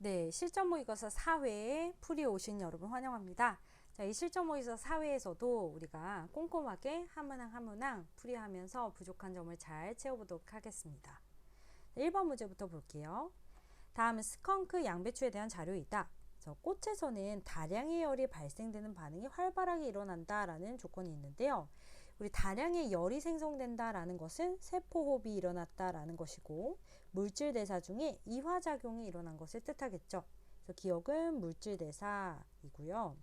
네, 실전 모의고사 4회에 풀이 오신 여러분 환영합니다. 자, 이 실전 모의고사 4회에서도 우리가 꼼꼼하게 한 문항 한 문항 풀이하면서 부족한 점을 잘 채워보도록 하겠습니다. 1번 문제부터 볼게요. 다음은 스컹크 양배추에 대한 자료에 있다. 꽃에서는 다량의 열이 발생되는 반응이 활발하게 일어난다라는 조건이 있는데요. 우리 다량의 열이 생성된다라는 것은 세포호흡이 일어났다라는 것이고 물질 대사 중에 이화작용이 일어난 것을 뜻하겠죠. 그래서 기억은 물질 대사이고요.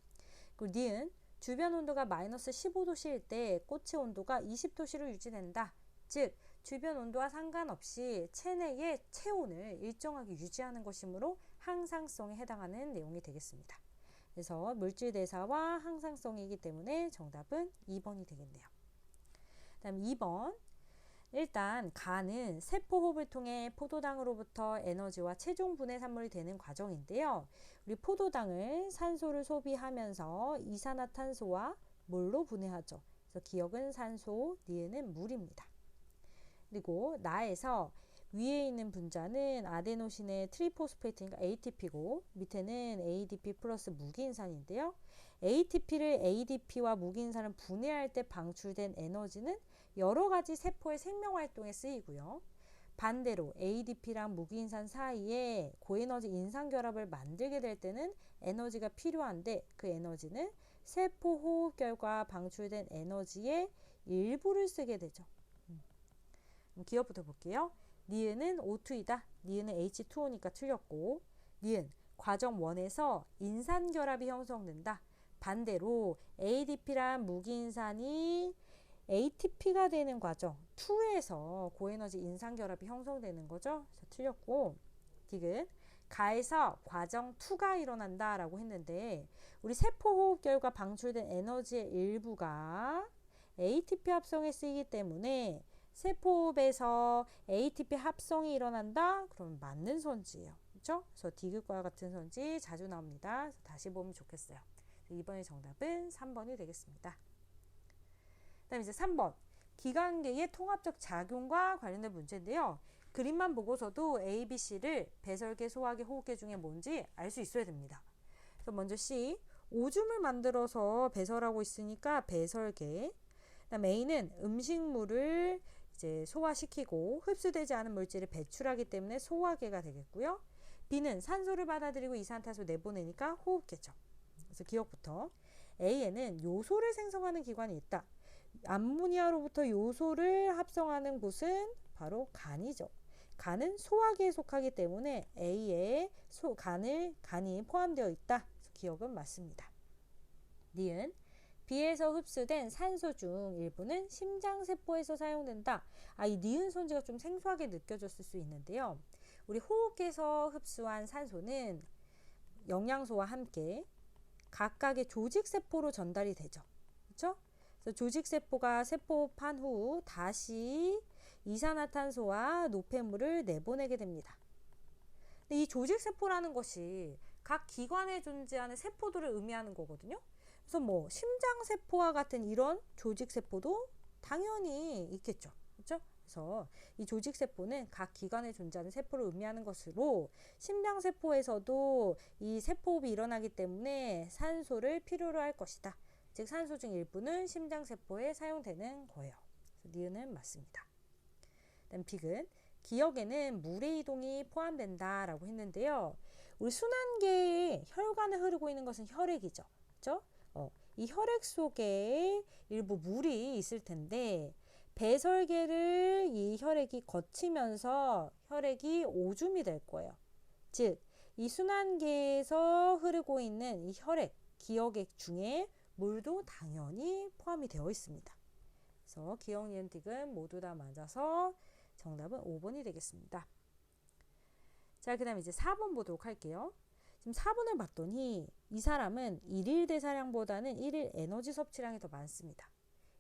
그리고 니은 주변 온도가 마이너스 15도씨일 때 꽃의 온도가 20도씨로 유지된다. 즉 주변 온도와 상관없이 체내의 체온을 일정하게 유지하는 것이므로 항상성에 해당하는 내용이 되겠습니다. 그래서 물질 대사와 항상성이기 때문에 정답은 2번이 되겠네요. 다음 2번. 일단 간은 세포호흡을 통해 포도당으로부터 에너지와 체중 분해 산물이 되는 과정인데요. 우리 포도당을 산소를 소비하면서 이산화탄소와 물로 분해하죠. 그래서 기억은 산소, 니은은 물입니다. 그리고 나에서 위에 있는 분자는 아데노신의 트리포스페이트니까 ATP고 밑에는 ADP 플러스 무기인산인데요. ATP를 ADP와 무기인산을 분해할 때 방출된 에너지는 여러 가지 세포의 생명활동에 쓰이고요. 반대로 ADP랑 무기인산 사이에 고에너지 인산결합을 만들게 될 때는 에너지가 필요한데 그 에너지는 세포 호흡 결과 방출된 에너지의 일부를 쓰게 되죠. 기억부터 볼게요. 니은은 O2이다. 니은은 H2O니까 틀렸고, 니은 과정 1에서 인산결합이 형성된다. 반대로 ADP란 무기인산이 ATP가 되는 과정 2에서 고에너지 인산결합이 형성되는 거죠. 그래서 틀렸고, 디귿 가에서 과정 2가 일어난다 라고 했는데 우리 세포호흡 결과 방출된 에너지의 일부가 ATP 합성에 쓰이기 때문에 세포호흡에서 ATP 합성이 일어난다? 그러면 맞는 선지예요. 그렇죠? 그래서 디귿과 같은 선지 자주 나옵니다. 그래서 다시 보면 좋겠어요. 이번의 정답은 3번이 되겠습니다. 그 다음에 이제 3번. 기관계의 통합적 작용과 관련된 문제인데요. 그림만 보고서도 A, B, C를 배설계, 소화계, 호흡계 중에 뭔지 알 수 있어야 됩니다. 그래서 먼저 C. 오줌을 만들어서 배설하고 있으니까 배설계. 그다음 A는 음식물을 이제 소화시키고 흡수되지 않은 물질을 배출하기 때문에 소화계가 되겠고요. B는 산소를 받아들이고 이산화탄소 내보내니까 호흡계죠. 그래서 기억부터 A에는 요소를 생성하는 기관이 있다. 암모니아로부터 요소를 합성하는 곳은 바로 간이죠. 간은 소화계에 속하기 때문에 A에 간이 포함되어 있다. 그래서 기억은 맞습니다. 니은 비에서 흡수된 산소 중 일부는 심장세포에서 사용된다. 이 니은 손지가 좀 생소하게 느껴졌을 수 있는데요. 우리 호흡에서 흡수한 산소는 영양소와 함께 각각의 조직세포로 전달이 되죠. 그렇죠? 그래서 조직세포가 세포판 후 다시 이산화탄소와 노폐물을 내보내게 됩니다. 근데 이 조직세포라는 것이 각 기관에 존재하는 세포들을 의미하는 거거든요. 그래서 뭐 심장세포와 같은 이런 조직세포도 당연히 있겠죠. 그렇죠? 그래서 이 조직세포는 각 기관에 존재하는 세포를 의미하는 것으로 심장세포에서도 이 세포호흡이 일어나기 때문에 산소를 필요로 할 것이다. 즉 산소 중 일부는 심장세포에 사용되는 거예요. 그래서 니은은 맞습니다. 다음 빅은 기억에는 물의 이동이 포함된다 라고 했는데요. 우리 순환계에 혈관을 흐르고 있는 것은 혈액이죠. 그렇죠? 이 혈액 속에 일부 물이 있을 텐데 배설계를 이 혈액이 거치면서 혈액이 오줌이 될 거예요. 즉, 이 순환계에서 흐르고 있는 이 혈액, 기억액 중에 물도 당연히 포함이 되어 있습니다. 그래서 기억, 니은, 디귿 모두 다 맞아서 정답은 5번이 되겠습니다. 자, 그 다음에 이제 4번 보도록 할게요. 지금 4번을 봤더니 이 사람은 일일 대사량보다는 일일 에너지 섭취량이 더 많습니다.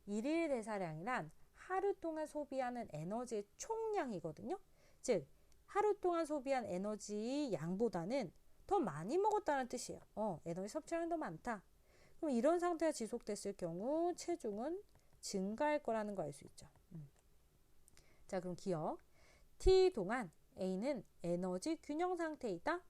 일일 대사량이란 하루 동안 소비하는 에너지의 총량이거든요. 즉 하루 동안 소비한 에너지 양보다는 더 많이 먹었다는 뜻이에요. 에너지 섭취량이 더 많다. 그럼 이런 상태가 지속됐을 경우 체중은 증가할 거라는 거 알 수 있죠. 자, 그럼 기억. T 동안 A는 에너지 균형 상태이다.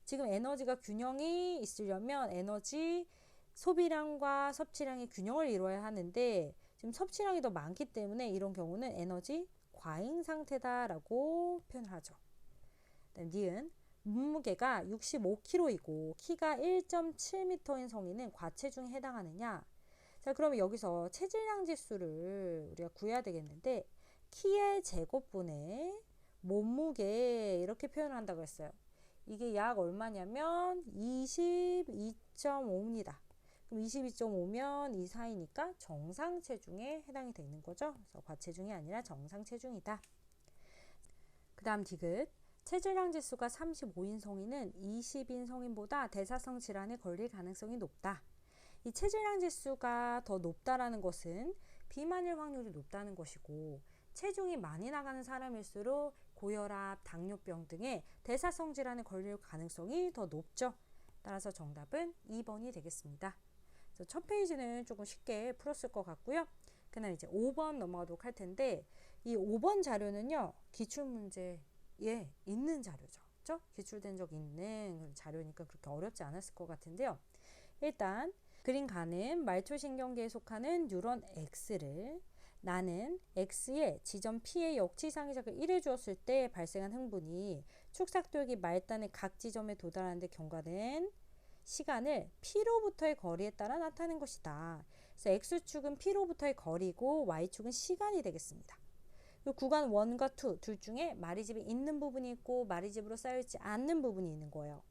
지금 에너지가 균형이 있으려면 에너지 소비량과 섭취량의 균형을 이루어야 하는데 지금 섭취량이 더 많기 때문에 이런 경우는 에너지 과잉 상태다라고 표현하죠. 니은 몸무게가 65kg이고 키가 1.7m인 성인은 과체중에 해당하느냐? 자, 그러면 여기서 체질량 지수를 우리가 구해야 되겠는데 키의 제곱분의 몸무게 이렇게 표현을 한다고 했어요. 이게 약 얼마냐면 22.5입니다. 그럼 22.5면 이 사이니까 정상 체중에 해당이 되는 거죠. 그래서 과체중이 아니라 정상 체중이다. 그 다음 디귿. 체질량 지수가 35인 성인은 20인 성인보다 대사성 질환에 걸릴 가능성이 높다. 이 체질량 지수가 더 높다라는 것은 비만일 확률이 높다는 것이고 체중이 많이 나가는 사람일수록 고혈압, 당뇨병 등의 대사성 질환에 걸릴 가능성이 더 높죠. 따라서 정답은 2번이 되겠습니다. 그래서 첫 페이지는 조금 쉽게 풀었을 것 같고요. 그날 이제 5번 넘어가도록 할 텐데 이 5번 자료는요. 기출문제에 있는 자료죠. 그렇죠? 기출된 적 있는 자료니까 그렇게 어렵지 않았을 것 같은데요. 일단 그린 가는 말초신경계에 속하는 뉴런 X를 나는 X의 지점 P의 역지상이작을 1해 주었을 때 발생한 흥분이 축삭돌기 말단의 각 지점에 도달하는 데 경과된 시간을 P로부터의 거리에 따라 나타낸 것이다. 그래서 X축은 P로부터의 거리고 Y축은 시간이 되겠습니다. 구간 1과 2 둘 중에 마리집이 있는 부분이 있고 마리집으로 쌓여있지 않는 부분이 있는 거예요.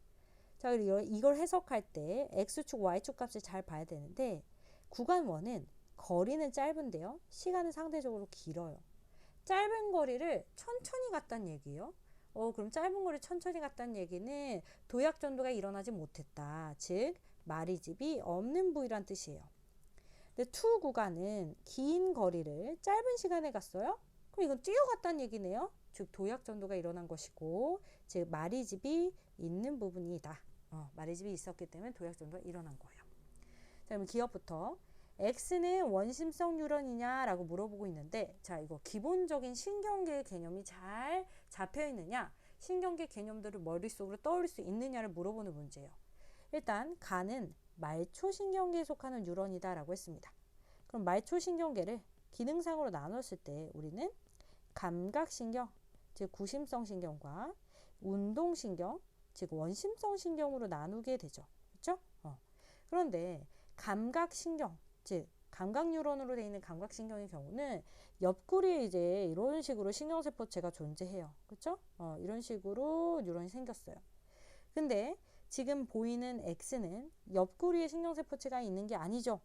자, 이걸 해석할 때 X축, Y축 값을 잘 봐야 되는데 구간 1은 거리는 짧은데요. 시간은 상대적으로 길어요. 짧은 거리를 천천히 갔다는 얘기예요. 그럼 짧은 거리를 천천히 갔다는 얘기는 도약 전도가 일어나지 못했다. 즉 마리집이 없는 부위란 뜻이에요. 근데 2 구간은 긴 거리를 짧은 시간에 갔어요. 그럼 이건 뛰어갔다는 얘기네요. 즉 도약 전도가 일어난 것이고 즉 마리집이 있는 부분이다. 마리집이 있었기 때문에 도약 전도가 일어난 거예요. 자, 그럼 기억부터 X는 원심성 뉴런이냐 라고 물어보고 있는데 자, 이거 기본적인 신경계 개념이 잘 잡혀 있느냐 신경계 개념들을 머릿속으로 떠올릴 수 있느냐를 물어보는 문제예요. 일단 간은 말초신경계에 속하는 뉴런이다 라고 했습니다. 그럼 말초신경계를 기능상으로 나눴을 때 우리는 감각신경, 즉 구심성 신경과 운동신경, 즉 원심성 신경으로 나누게 되죠. 그렇죠? 그런데 감각신경, 즉 감각뉴런으로 되어 있는 감각신경의 경우는 옆구리에 이제 이런 식으로 신경세포체가 존재해요. 그렇죠? 이런 식으로 뉴런이 생겼어요. 근데 지금 보이는 X는 옆구리에 신경세포체가 있는 게 아니죠.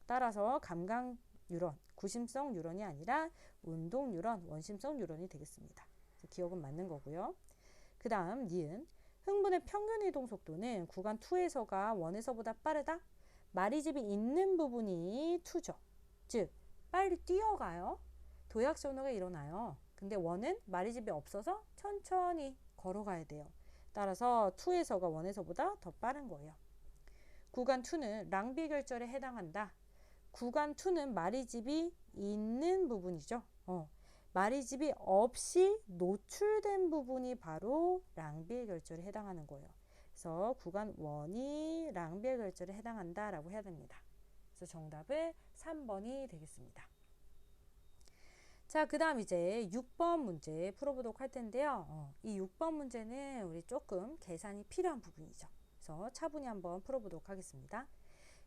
따라서 감각뉴런, 구심성 뉴런이 아니라 운동뉴런, 원심성 뉴런이 되겠습니다. 기억은 맞는 거고요. 그 다음 니은 흥분의 평균 이동 속도는 구간 2에서가 1에서보다 빠르다? 마리집이 있는 부분이 2죠. 즉 빨리 뛰어가요. 도약 전도가 일어나요. 근데 1은 마리집이 없어서 천천히 걸어가야 돼요. 따라서 2에서가 1에서보다 더 빠른 거예요. 구간 2는 랑비 결절에 해당한다. 구간 2는 마리집이 있는 부분이죠. 마리집이 없이 노출된 부분이 바로 랑비의 결절에 해당하는 거예요. 그래서 구간 1이 랑비의 결절에 해당한다 라고 해야 됩니다. 그래서 정답은 3번이 되겠습니다. 자, 그 다음 이제 6번 문제 풀어보도록 할 텐데요. 이 6번 문제는 우리 조금 계산이 필요한 부분이죠. 그래서 차분히 한번 풀어보도록 하겠습니다.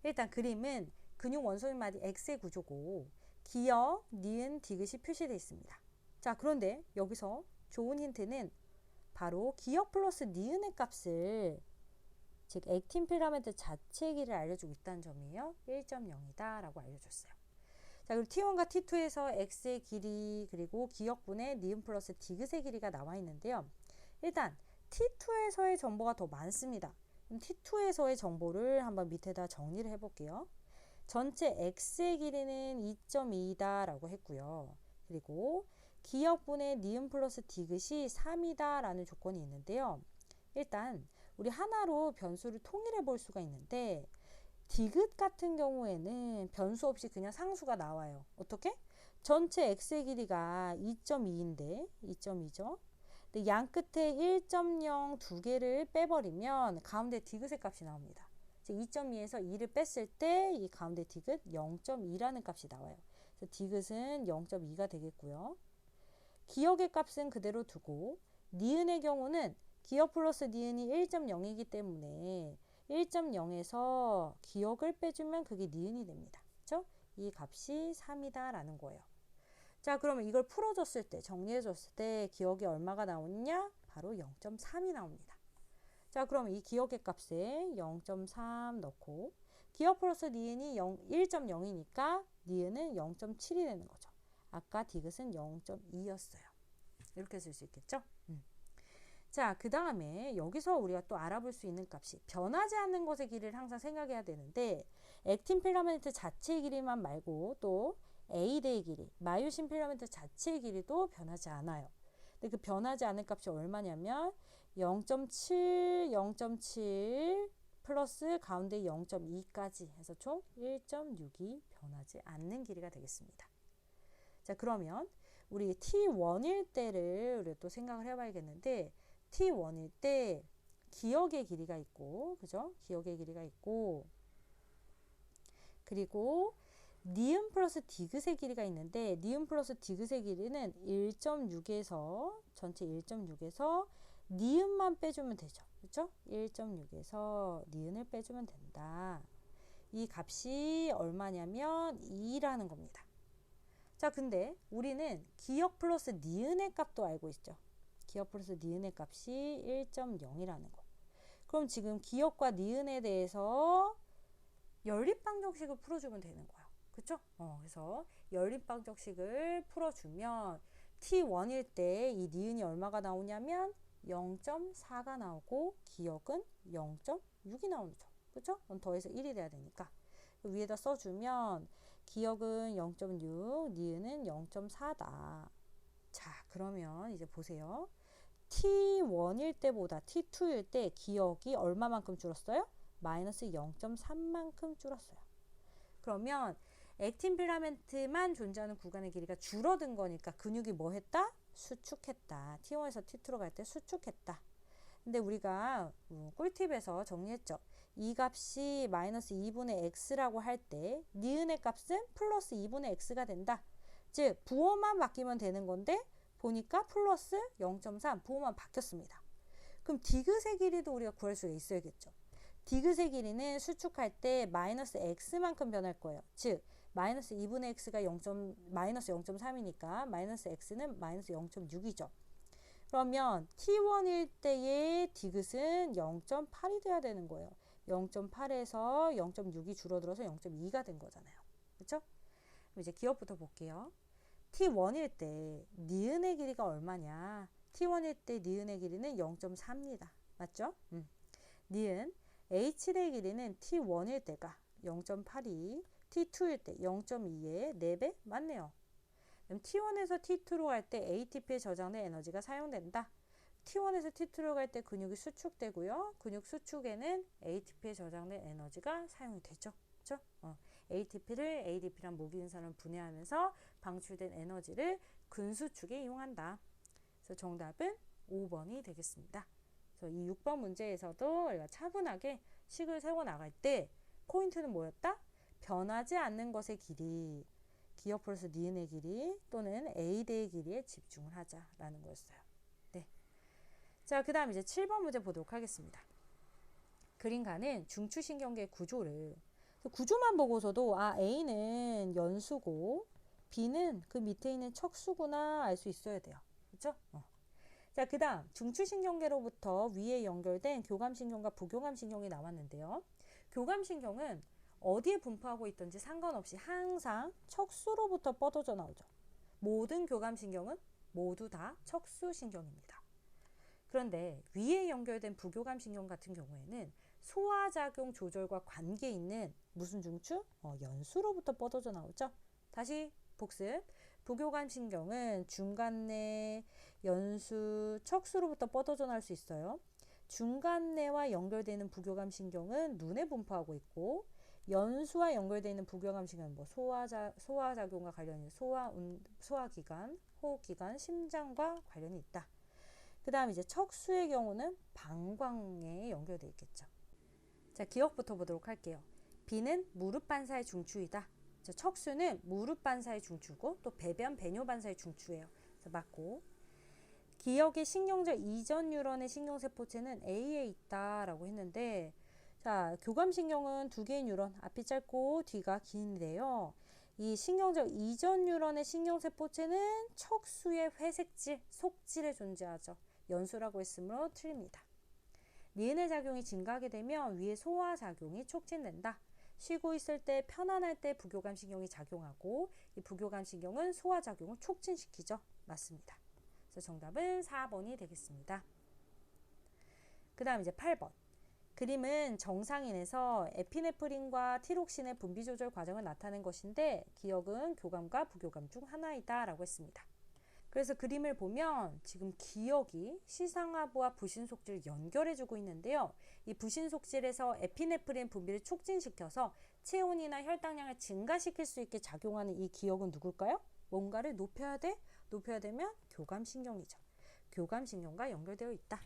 일단 그림은 근육 원소인 마디 X의 구조고 기역, 니은, 디귿이 표시되어 있습니다. 자, 그런데 여기서 좋은 힌트는 바로 기역 플러스 니은의 값을 즉 액틴 필라멘트 자체의 길이를 알려주고 있다는 점이에요. 1.0이다 라고 알려줬어요. 자, 그리고 T1과 T2에서 X의 길이 그리고 기역분의 니은 플러스 디귿의 길이가 나와 있는데요. 일단 T2에서의 정보가 더 많습니다. 그럼 T2에서의 정보를 한번 밑에다 정리를 해볼게요. 전체 X의 길이는 2.2이다 라고 했고요. 그리고 기역분의 니은 플러스 디귿이 3이다 라는 조건이 있는데요. 일단 우리 하나로 변수를 통일해 볼 수가 있는데 디귿 같은 경우에는 변수 없이 그냥 상수가 나와요. 어떻게? 전체 X의 길이가 2.2인데 2.2죠. 근데 양 끝에 1.0 두 개를 빼버리면 가운데 디귿의 값이 나옵니다. 2.2에서 2를 뺐을 때 이 가운데 디귿 0.2라는 값이 나와요. 그래서 디귿은 0.2가 되겠고요. 기역의 값은 그대로 두고 니은의 경우는 기역 플러스 니은이 1.0이기 때문에 1.0에서 기역을 빼주면 그게 니은이 됩니다. 그렇죠? 이 값이 3이다 라는 거예요. 자, 그러면 이걸 풀어줬을 때, 정리해줬을 때 기역이 얼마가 나오느냐? 바로 0.3이 나옵니다. 자, 그럼 이 기역의 값에 0.3 넣고 기역 플러스 니은이 1.0이니까 니은은 0.7이 되는 거죠. 아까 디귿은 0.2였어요. 이렇게 쓸 수 있겠죠? 자, 그 다음에 여기서 우리가 또 알아볼 수 있는 값이 변하지 않는 것의 길이를 항상 생각해야 되는데 액틴 필라멘트 자체의 길이만 말고 또 A대의 길이, 마유신 필라멘트 자체의 길이도 변하지 않아요. 근데 그 변하지 않은 값이 얼마냐면 0.7, 0.7 플러스 가운데 0.2까지 해서 총 1.6이 변하지 않는 길이가 되겠습니다. 자, 그러면 우리 T1일 때를 우리가 또 생각을 해봐야겠는데 T1일 때 기역의 길이가 있고, 그죠? 기역의 길이가 있고, 그리고 니은 플러스 디귿의 길이가 있는데 니은 플러스 디귿의 길이는 1.6에서 전체 1.6에서 니은만 빼주면 되죠. 그렇죠? 1.6에서 니은을 빼주면 된다. 이 값이 얼마냐면 2라는 겁니다. 자, 근데 우리는 기역 플러스 니은의 값도 알고 있죠. 기역 플러스 니은의 값이 1.0이라는 거. 그럼 지금 기역과 니은에 대해서 연립방정식을 풀어주면 되는 거예요. 그쵸? 그래서 연립방정식을 풀어주면 T1일 때 이 니은이 얼마가 나오냐면 0.4가 나오고 기역은 0.6이 나오죠. 그쵸? 더해서 1이 돼야 되니까. 위에다 써주면 기역은 0.6, 니은은 0.4다. 자, 그러면 이제 보세요. T1일 때보다 T2일 때 기역이 얼마만큼 줄었어요? 마이너스 0.3만큼 줄었어요. 그러면 액틴 필라멘트만 존재하는 구간의 길이가 줄어든 거니까 근육이 뭐 했다? 수축했다. T1에서 T2로 갈 때 수축했다. 근데 우리가 꿀팁에서 정리했죠. 이 값이 마이너스 2분의 x라고 할 때 니은의 값은 플러스 2분의 x가 된다. 즉 부호만 바뀌면 되는 건데 보니까 플러스 0.3 부호만 바뀌었습니다. 그럼 디귿의 길이도 우리가 구할 수가 있어야겠죠. 디귿의 길이는 수축할 때 마이너스 x만큼 변할 거예요. 즉 마이너스 2분의 x가 마이너스 0.3이니까 마이너스 x는 마이너스 0.6이죠. 그러면 T1일 때의 디귿은 0.8이 돼야 되는 거예요. 0.8에서 0.6이 줄어들어서 0.2가 된 거잖아요. 그렇죠? 이제 기억부터 볼게요. T1일 때 니은의 길이가 얼마냐? T1일 때 니은의 길이는 0.4입니다. 맞죠? 니은 H의 길이는 T1일 때가 0.82, T2일 때 0.2의 4배? 맞네요. 그럼 T1에서 T2로 갈 때 ATP에 저장된 에너지가 사용된다. T1에서 T2로 갈 때 근육이 수축되고요. 근육 수축에는 ATP에 저장된 에너지가 사용이 되죠. 그렇죠? ATP를 ADP란 무기인산을 분해하면서 방출된 에너지를 근수축에 이용한다. 그래서 정답은 5번이 되겠습니다. 그래서 이 6번 문제에서도 우리가 차분하게 식을 세워 나갈 때 포인트는 뭐였다? 변하지 않는 것의 길이, 기역 플러스 니은의 길이 또는 A대의 길이에 집중을 하자라는 거였어요. 네. 자, 그 다음 이제 7번 문제 보도록 하겠습니다. 그림가는 중추신경계 구조를 구조만 보고서도 A는 연수고 B는 그 밑에 있는 척수구나 알 수 있어야 돼요. 그렇죠? 자, 그 다음 중추신경계로부터 위에 연결된 교감신경과 부교감신경이 나왔는데요. 교감신경은 어디에 분포하고 있든지 상관없이 항상 척수로부터 뻗어져 나오죠. 모든 교감신경은 모두 다 척수신경입니다. 그런데 위에 연결된 부교감신경 같은 경우에는 소화작용 조절과 관계 있는 무슨 중추? 연수로부터 뻗어져 나오죠. 다시 복습. 부교감신경은 중간내, 연수, 척수로부터 뻗어져 나올 수 있어요. 중간내와 연결되는 부교감신경은 눈에 분포하고 있고 연수와 연결되어 있는 부교감신경은 뭐 소화작용과 관련이 소화기관, 호흡기관, 심장과 관련이 있다. 그 다음 이제 척수의 경우는 방광에 연결되어 있겠죠. 자, 기억부터 보도록 할게요. B는 무릎 반사의 중추이다. 척수는 무릎 반사의 중추고 또 배변 배뇨 반사의 중추예요. 그래서 맞고, 기억의 신경절 이전 뉴런의 신경세포체는 A에 있다라고 했는데, 자, 교감신경은 두 개의 뉴런, 앞이 짧고 뒤가 긴데요. 이 신경절 이전 뉴런의 신경세포체는 척수의 회색질, 속질에 존재하죠. 연수라고 했으므로 틀립니다. 니은의 작용이 증가하게 되면 위의 소화작용이 촉진된다. 쉬고 있을 때, 편안할 때 부교감신경이 작용하고, 이 부교감신경은 소화작용을 촉진시키죠. 맞습니다. 그래서 정답은 4번이 되겠습니다. 그 다음 이제 8번. 그림은 정상인에서 에피네프린과 티록신의 분비 조절 과정을 나타낸 것인데, 기억은 교감과 부교감 중 하나이다 라고 했습니다. 그래서 그림을 보면 지금 기억이 시상하부와 부신속질을 연결해주고 있는데요. 이 부신속질에서 에피네프린 분비를 촉진시켜서 체온이나 혈당량을 증가시킬 수 있게 작용하는 이 기억은 누굴까요? 뭔가를 높여야 돼? 높여야 되면 교감신경이죠. 교감신경과 연결되어 있다.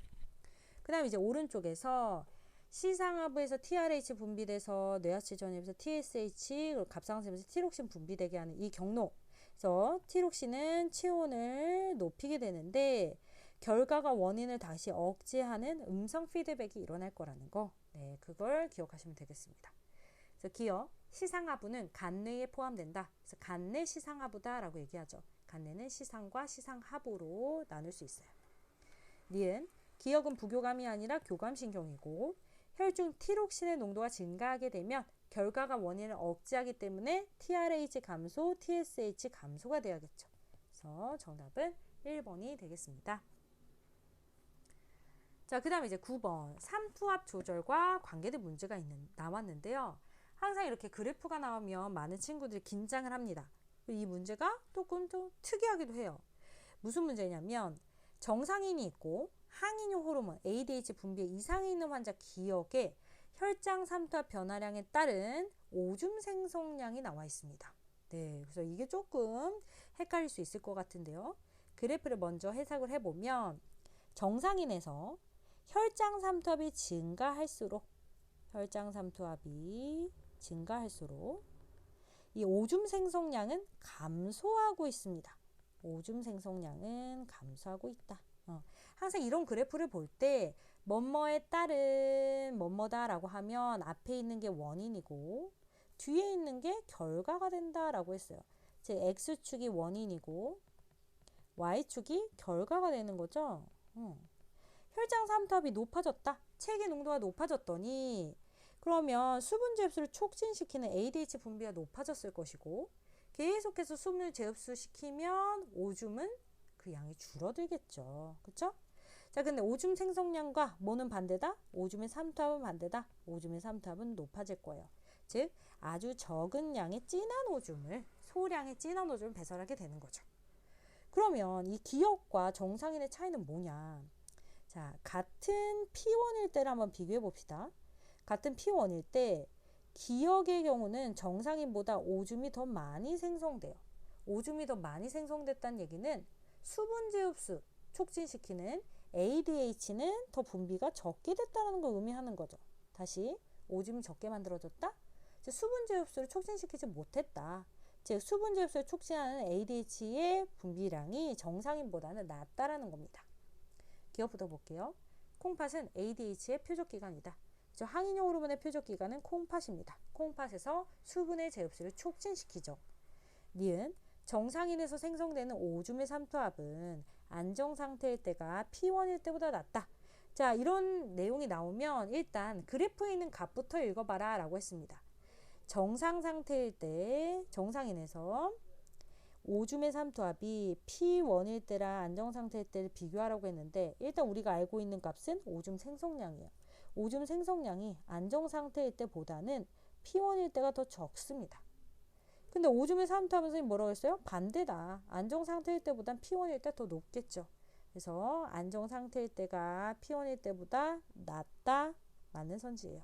그 다음 이제 오른쪽에서 시상하부에서 TRH 분비돼서 뇌하체 전입에서 TSH, 갑상선에서 티록신 분비되게 하는 이 경로. 그래서 티록신은 체온을 높이게 되는데 결과가 원인을 다시 억제하는 음성 피드백이 일어날 거라는 거. 네, 그걸 기억하시면 되겠습니다. 그래서 기억, 시상하부는 간내에 포함된다. 그래서 간내 시상하부다라고 얘기하죠. 간내는 시상과 시상하부로 나눌 수 있어요. 니은, 기억은 부교감이 아니라 교감신경이고, 혈중 티록신의 농도가 증가하게 되면 결과가 원인을 억제하기 때문에 TRH 감소, TSH 감소가 돼야겠죠. 그래서 정답은 1번이 되겠습니다. 자, 그 다음에 이제 9번. 삼투압 조절과 관계된 문제가 나왔는데요. 항상 이렇게 그래프가 나오면 많은 친구들이 긴장을 합니다. 이 문제가 조금 좀 특이하기도 해요. 무슨 문제냐면 정상인이 있고 항인용 호르몬 ADH 분비에 이상이 있는 환자 기억에 혈장 삼투압 변화량에 따른 오줌 생성량이 나와 있습니다. 네, 그래서 이게 조금 헷갈릴 수 있을 것 같은데요. 그래프를 먼저 해석을 해보면 정상인에서 혈장 삼투압이 증가할수록 이 오줌 생성량은 감소하고 있습니다. 오줌 생성량은 감소하고 있다. 항상 이런 그래프를 볼 때 뭐뭐에 따른 뭐뭐다라고 하면 앞에 있는 게 원인이고 뒤에 있는 게 결과가 된다라고 했어요. 즉 X축이 원인이고 Y축이 결과가 되는 거죠. 혈장 삼투압이 높아졌다. 체계 농도가 높아졌더니 그러면 수분 재흡수를 촉진시키는 ADH 분비가 높아졌을 것이고 계속해서 수분을 재흡수시키면 오줌은 그 양이 줄어들겠죠. 그쵸? 자, 근데 오줌 생성량과 뭐는 반대다? 오줌의 삼투압은 반대다. 오줌의 삼투압은 높아질 거예요. 즉 아주 적은 양의 진한 오줌을, 소량의 진한 오줌을 배설하게 되는 거죠. 그러면 이 기억과 정상인의 차이는 뭐냐? 자, 같은 P1일 때를 한번 비교해 봅시다. 같은 P1일 때 기억의 경우는 정상인보다 오줌이 더 많이 생성돼요. 오줌이 더 많이 생성됐다는 얘기는 수분 재흡수 촉진시키는 ADH는 더 분비가 적게 됐다는 걸 의미하는 거죠. 다시 오줌이 적게 만들어졌다? 즉 수분 재흡수를 촉진시키지 못했다. 즉 수분 재흡수를 촉진하는 ADH의 분비량이 정상인보다는 낮다라는 겁니다. 기억부터 볼게요. 콩팥은 ADH의 표적기관이다. 항인용 호르몬의 표적기관은 콩팥입니다. 콩팥에서 수분의 재흡수를 촉진시키죠. 니은, 정상인에서 생성되는 오줌의 삼투압은 안정상태일 때가 P1일 때보다 낮다. 자, 이런 내용이 나오면 일단 그래프에 있는 값부터 읽어봐라 라고 했습니다. 정상 상태일 때, 정상인에서 오줌의 삼투압이 P1일 때랑 안정상태일 때를 비교하라고 했는데 일단 우리가 알고 있는 값은 오줌 생성량이에요. 오줌 생성량이 안정상태일 때보다는 P1일 때가 더 적습니다. 근데 오줌의 삼투압은 선생님 뭐라고 했어요? 반대다. 안정상태일 때보단 P1일 때 더 높겠죠. 그래서 안정상태일 때가 P1일 때보다 낮다. 맞는 선지예요.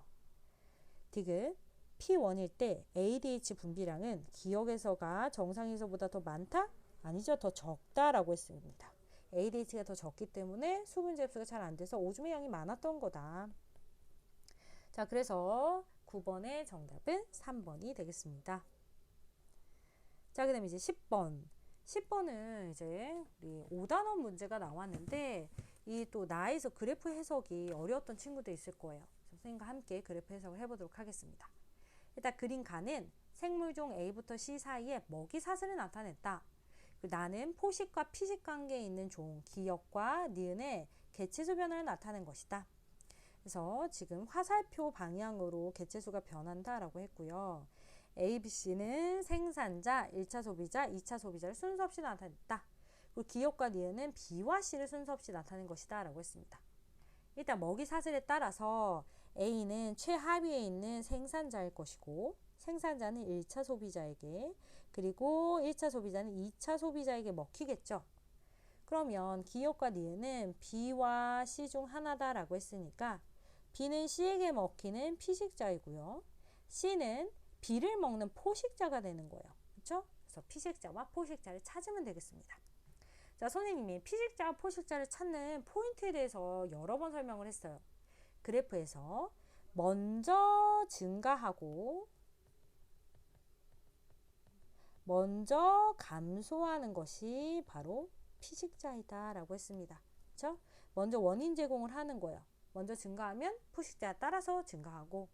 디귿, P1일 때 ADH 분비량은 기억에서가 정상에서보다 더 많다? 아니죠. 더 적다라고 했습니다. ADH가 더 적기 때문에 수분 접수가 잘 안 돼서 오줌의 양이 많았던 거다. 자, 그래서 9번의 정답은 3번이 되겠습니다. 자, 그 다음에 이제 10번. 10번은 이제 우리 5단원 문제가 나왔는데 이 또 나에서 그래프 해석이 어려웠던 친구도 있을 거예요. 선생님과 함께 그래프 해석을 해보도록 하겠습니다. 일단 그린 가는 생물종 A부터 C 사이에 먹이 사슬을 나타냈다. 나는 포식과 피식 관계에 있는 종 기역과 니은의 개체수 변화를 나타낸 것이다. 그래서 지금 화살표 방향으로 개체수가 변한다라고 했고요. A, B, C는 생산자, 1차 소비자, 2차 소비자를 순서 없이 나타냈다. 그리고 기역과 니은은 B와 C를 순서 없이 나타낸 것이다 라고 했습니다. 일단 먹이 사슬에 따라서 A는 최하위에 있는 생산자일 것이고 생산자는 1차 소비자에게 그리고 1차 소비자는 2차 소비자에게 먹히겠죠. 그러면 기역과 니은은 B와 C 중 하나다 라고 했으니까 B는 C에게 먹히는 피식자이고요. C는 B를 먹는 포식자가 되는 거예요. 그렇죠? 그래서 피식자와 포식자를 찾으면 되겠습니다. 자, 선생님이 피식자와 포식자를 찾는 포인트에 대해서 여러 번 설명을 했어요. 그래프에서 먼저 증가하고 먼저 감소하는 것이 바로 피식자이다 라고 했습니다. 그렇죠? 먼저 원인 제공을 하는 거예요. 먼저 증가하면 포식자에 따라서 증가하고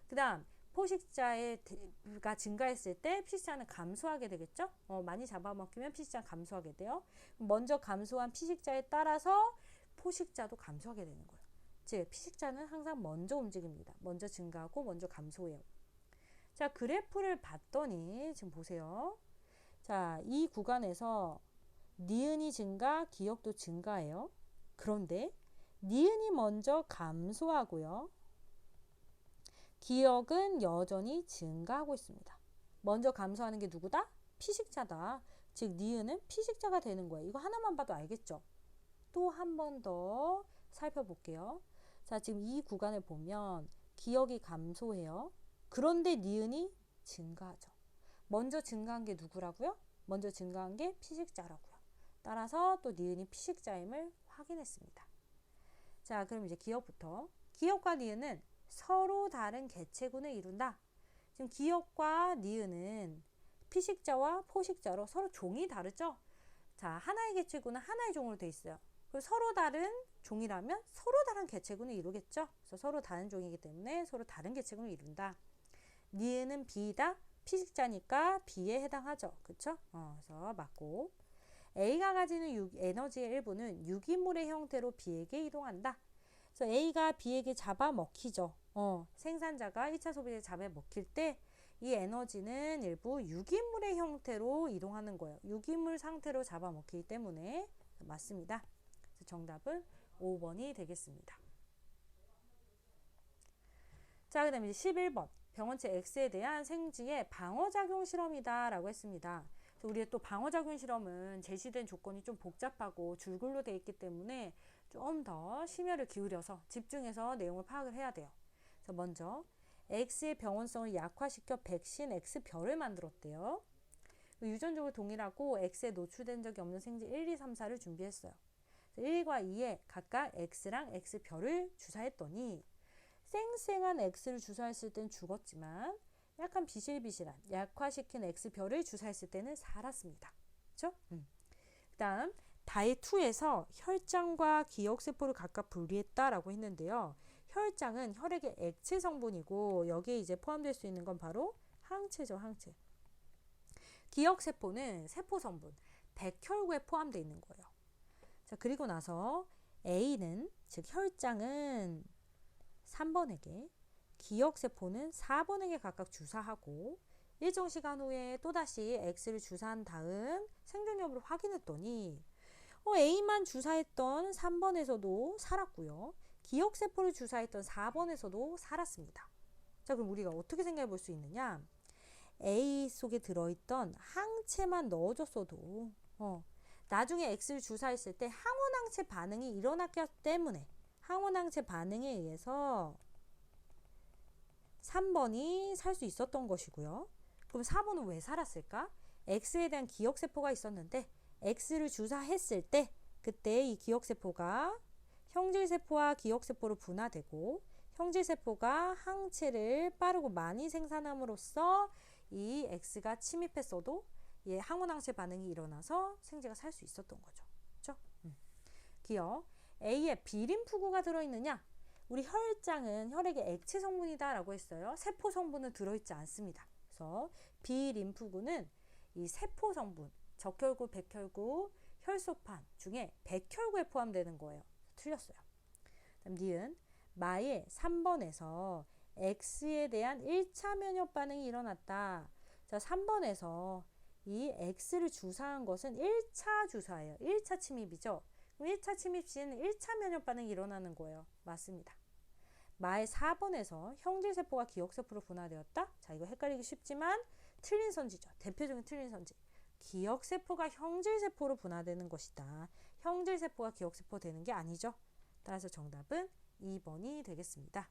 그 다음 포식자가 증가했을 때 피식자는 감소하게 되겠죠? 많이 잡아먹히면 피식자는 감소하게 돼요. 먼저 감소한 피식자에 따라서 포식자도 감소하게 되는 거예요. 즉 피식자는 항상 먼저 움직입니다. 먼저 증가하고 먼저 감소해요. 자, 그래프를 봤더니 지금 보세요. 자, 이 구간에서 니은이 증가, 기역도 증가해요. 그런데 니은이 먼저 감소하고요. 기역은 여전히 증가하고 있습니다. 먼저 감소하는 게 누구다? 피식자다. 즉 니은은 피식자가 되는 거예요. 이거 하나만 봐도 알겠죠? 또 한 번 더 살펴볼게요. 자, 지금 이 구간을 보면 기역이 감소해요. 그런데 니은이 증가하죠. 먼저 증가한 게 누구라고요? 먼저 증가한 게 피식자라고요. 따라서 또 니은이 피식자임을 확인했습니다. 자, 그럼 이제 기역부터. 기역과 니은은 서로 다른 개체군을 이룬다. 지금 기역과 니은은 피식자와 포식자로 서로 종이 다르죠? 자, 하나의 개체군은 하나의 종으로 되어 있어요. 그리고 서로 다른 종이라면 서로 다른 개체군을 이루겠죠? 그래서 서로 다른 종이기 때문에 서로 다른 개체군을 이룬다. 니은은 B다. 피식자니까 B에 해당하죠. 그쵸? 그래서 맞고. A가 가지는 에너지의 일부는 유기물의 형태로 B에게 이동한다. 그래서 A가 B에게 잡아먹히죠. 생산자가 1차 소비자에 잡아먹힐 때 이 에너지는 일부 유기물의 형태로 이동하는 거예요. 유기물 상태로 잡아먹히기 때문에 맞습니다. 그래서 정답은 5번이 되겠습니다. 자, 그 다음에 11번. 병원체 X에 대한 생쥐의 방어작용 실험이다 라고 했습니다. 우리가 또 방어작용 실험은 제시된 조건이 좀 복잡하고 줄글로 되어 있기 때문에 좀 더 심혈을 기울여서 집중해서 내용을 파악을 해야 돼요. 그래서 먼저 X의 병원성을 약화시켜 백신 X별을 만들었대요. 유전적으로 동일하고 X에 노출된 적이 없는 생쥐 1, 2, 3, 4를 준비했어요. 1과 2에 각각 X랑 X별을 주사했더니 쌩쌩한 X를 주사했을 땐 죽었지만 약간 비실비실한 약화시킨 X별을 주사했을 때는 살았습니다. 그렇죠? 그 다음 다이2에서 혈장과 기역세포를 각각 분리했다라고 했는데요. 혈장은 혈액의 액체 성분이고 여기에 이제 포함될 수 있는 건 바로 항체죠. 항체. 기역세포는 세포 성분 백혈구에 포함되어 있는 거예요. 자, 그리고 나서 A는 즉 혈장은 3번에게 기역세포는 4번에게 각각 주사하고 일정 시간 후에 또다시 X를 주사한 다음 생존 여부를 확인했더니 A만 주사했던 3번에서도 살았고요. 기역세포를 주사했던 4번에서도 살았습니다. 자, 그럼 우리가 어떻게 생각해 볼 수 있느냐? A 속에 들어있던 항체만 넣어줬어도 나중에 X를 주사했을 때 항원항체 반응이 일어났기 때문에 항원항체 반응에 의해서 3번이 살 수 있었던 것이고요. 그럼 4번은 왜 살았을까? X에 대한 기역세포가 있었는데 X를 주사했을 때 그때 이 기억세포가 형질세포와 기억세포로 분화되고 형질세포가 항체를 빠르고 많이 생산함으로써 이 X가 침입했어도 이 항원항체 반응이 일어나서 생제가 살 수 있었던 거죠. 그렇죠? 기억. A에 비림프구가 들어있느냐? 우리 혈장은 혈액의 액체 성분이다 라고 했어요. 세포 성분은 들어있지 않습니다. 그래서 비림프구는 이 세포 성분, 적혈구, 백혈구, 혈소판 중에 백혈구에 포함되는 거예요. 틀렸어요. 다음 니은. 마의 3번에서 X에 대한 1차 면역 반응이 일어났다. 자, 3번에서 이 X를 주사한 것은 1차 주사예요. 1차 침입이죠. 1차 침입 시에는 1차 면역 반응이 일어나는 거예요. 맞습니다. 마의 4번에서 형질세포가 기억세포로 분화되었다. 자, 이거 헷갈리기 쉽지만 틀린 선지죠. 대표적인 틀린 선지. 기억세포가 형질세포로 분화되는 것이다. 형질세포가 기억세포 되는 게 아니죠. 따라서 정답은 2번이 되겠습니다.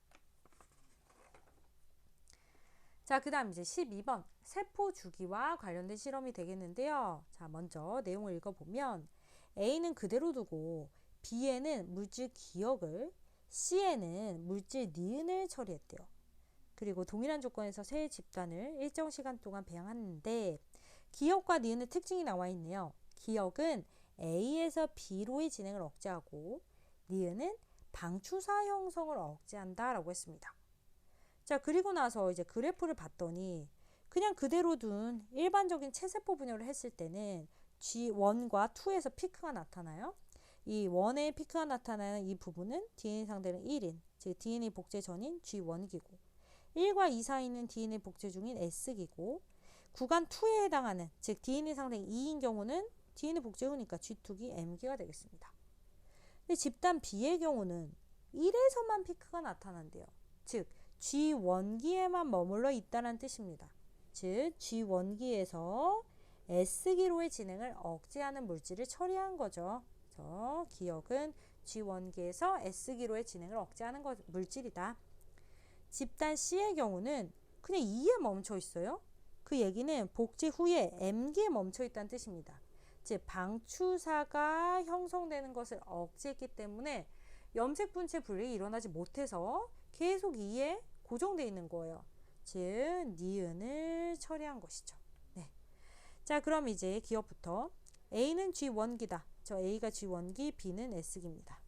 자, 그 다음 이제 12번 세포 주기와 관련된 실험이 되겠는데요. 자, 먼저 내용을 읽어보면 A는 그대로 두고 B에는 물질 기억을, C에는 물질 니은을 처리했대요. 그리고 동일한 조건에서 세 집단을 일정 시간 동안 배양하는데 기억과 니은의 특징이 나와 있네요. 기억은 A에서 B로의 진행을 억제하고 니은은 방추사 형성을 억제한다 라고 했습니다. 자, 그리고 나서 이제 그래프를 봤더니 그냥 그대로 둔 일반적인 체세포 분열을 했을 때는 G1과 2에서 피크가 나타나요. 이 1의 피크가 나타나는 이 부분은 DNA 상대는 1인, 즉 DNA 복제 전인 G1기고 1과 2 사이는 DNA 복제 중인 S기고 구간 2에 해당하는, 즉 DNA 상대는 2인 경우는 DNA 복제 후니까 G2기 M기가 되겠습니다. 근데 집단 B의 경우는 1에서만 피크가 나타난대요. 즉 G1기에만 머물러 있다는 뜻입니다. 즉 G1기에서 S기로의 진행을 억제하는 물질을 처리한 거죠. 그래서 기억은 G1기에서 S기로의 진행을 억제하는 물질이다. 집단 C의 경우는 그냥 2에 멈춰 있어요. 그 얘기는 복제 후에 M기에 멈춰 있다는 뜻입니다. 즉 방추사가 형성되는 것을 억제했기 때문에 염색 분체 분리가 일어나지 못해서 계속 2에 고정되어 있는 거예요. 즉 니은을 처리한 것이죠. 네. 자, 그럼 이제 기억부터 A는 G1기다. 저 A가 G1기, B는 S기입니다.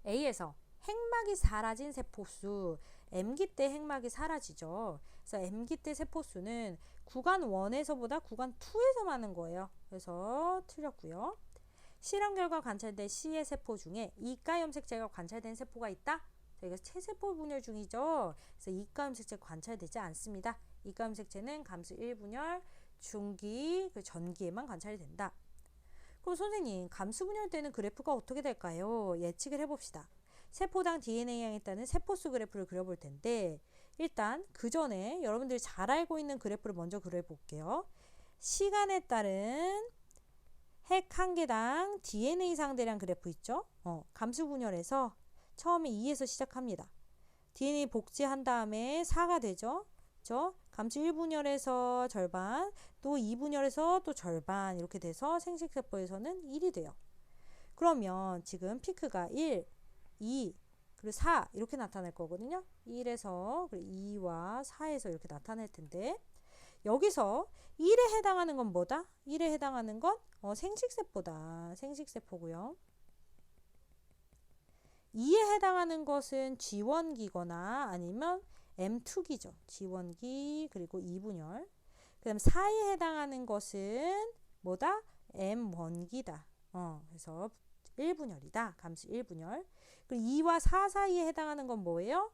A에서 핵막이 사라진 세포수, M기 때 핵막이 사라지죠. 그래서 M기 때 세포수는 구간 1에서보다 구간 2에서 많은 거예요. 그래서 틀렸고요. 실험 결과 관찰된 C의 세포 중에 이가 염색체가 관찰된 세포가 있다? 이거 체세포 분열 중이죠. 그래서 이가 염색체가 관찰되지 않습니다. 이가 염색체는 감수 1분열, 중기, 전기에만 관찰이 된다. 그럼 선생님, 감수 분열 때는 그래프가 어떻게 될까요? 예측을 해봅시다. 세포당 DNA 양에 따른 세포수 그래프를 그려볼 텐데 일단 그 전에 여러분들이 잘 알고 있는 그래프를 먼저 그려볼게요. 시간에 따른 핵 한 개당 DNA 상대량 그래프 있죠? 감수 분열에서 처음에 2에서 시작합니다. DNA 복제한 다음에 4가 되죠? 그렇죠? 감수 1분열에서 절반, 또 2분열에서 또 절반 이렇게 돼서 생식세포에서는 1이 돼요. 그러면 지금 피크가 1, 2, 그리고 4 이렇게 나타날 거거든요. 1에서 2와 4에서 이렇게 나타날 텐데 여기서 1에 해당하는 건 뭐다? 1에 해당하는 건 생식세포다. 생식세포고요. 2에 해당하는 것은 G1기거나 아니면 M2기죠. G1기 그리고 2분열. 그 다음 4에 해당하는 것은 뭐다? M1기다. 그래서 1분열이다. 감수 1분열. 그리고 2와 4 사이에 해당하는 건 뭐예요?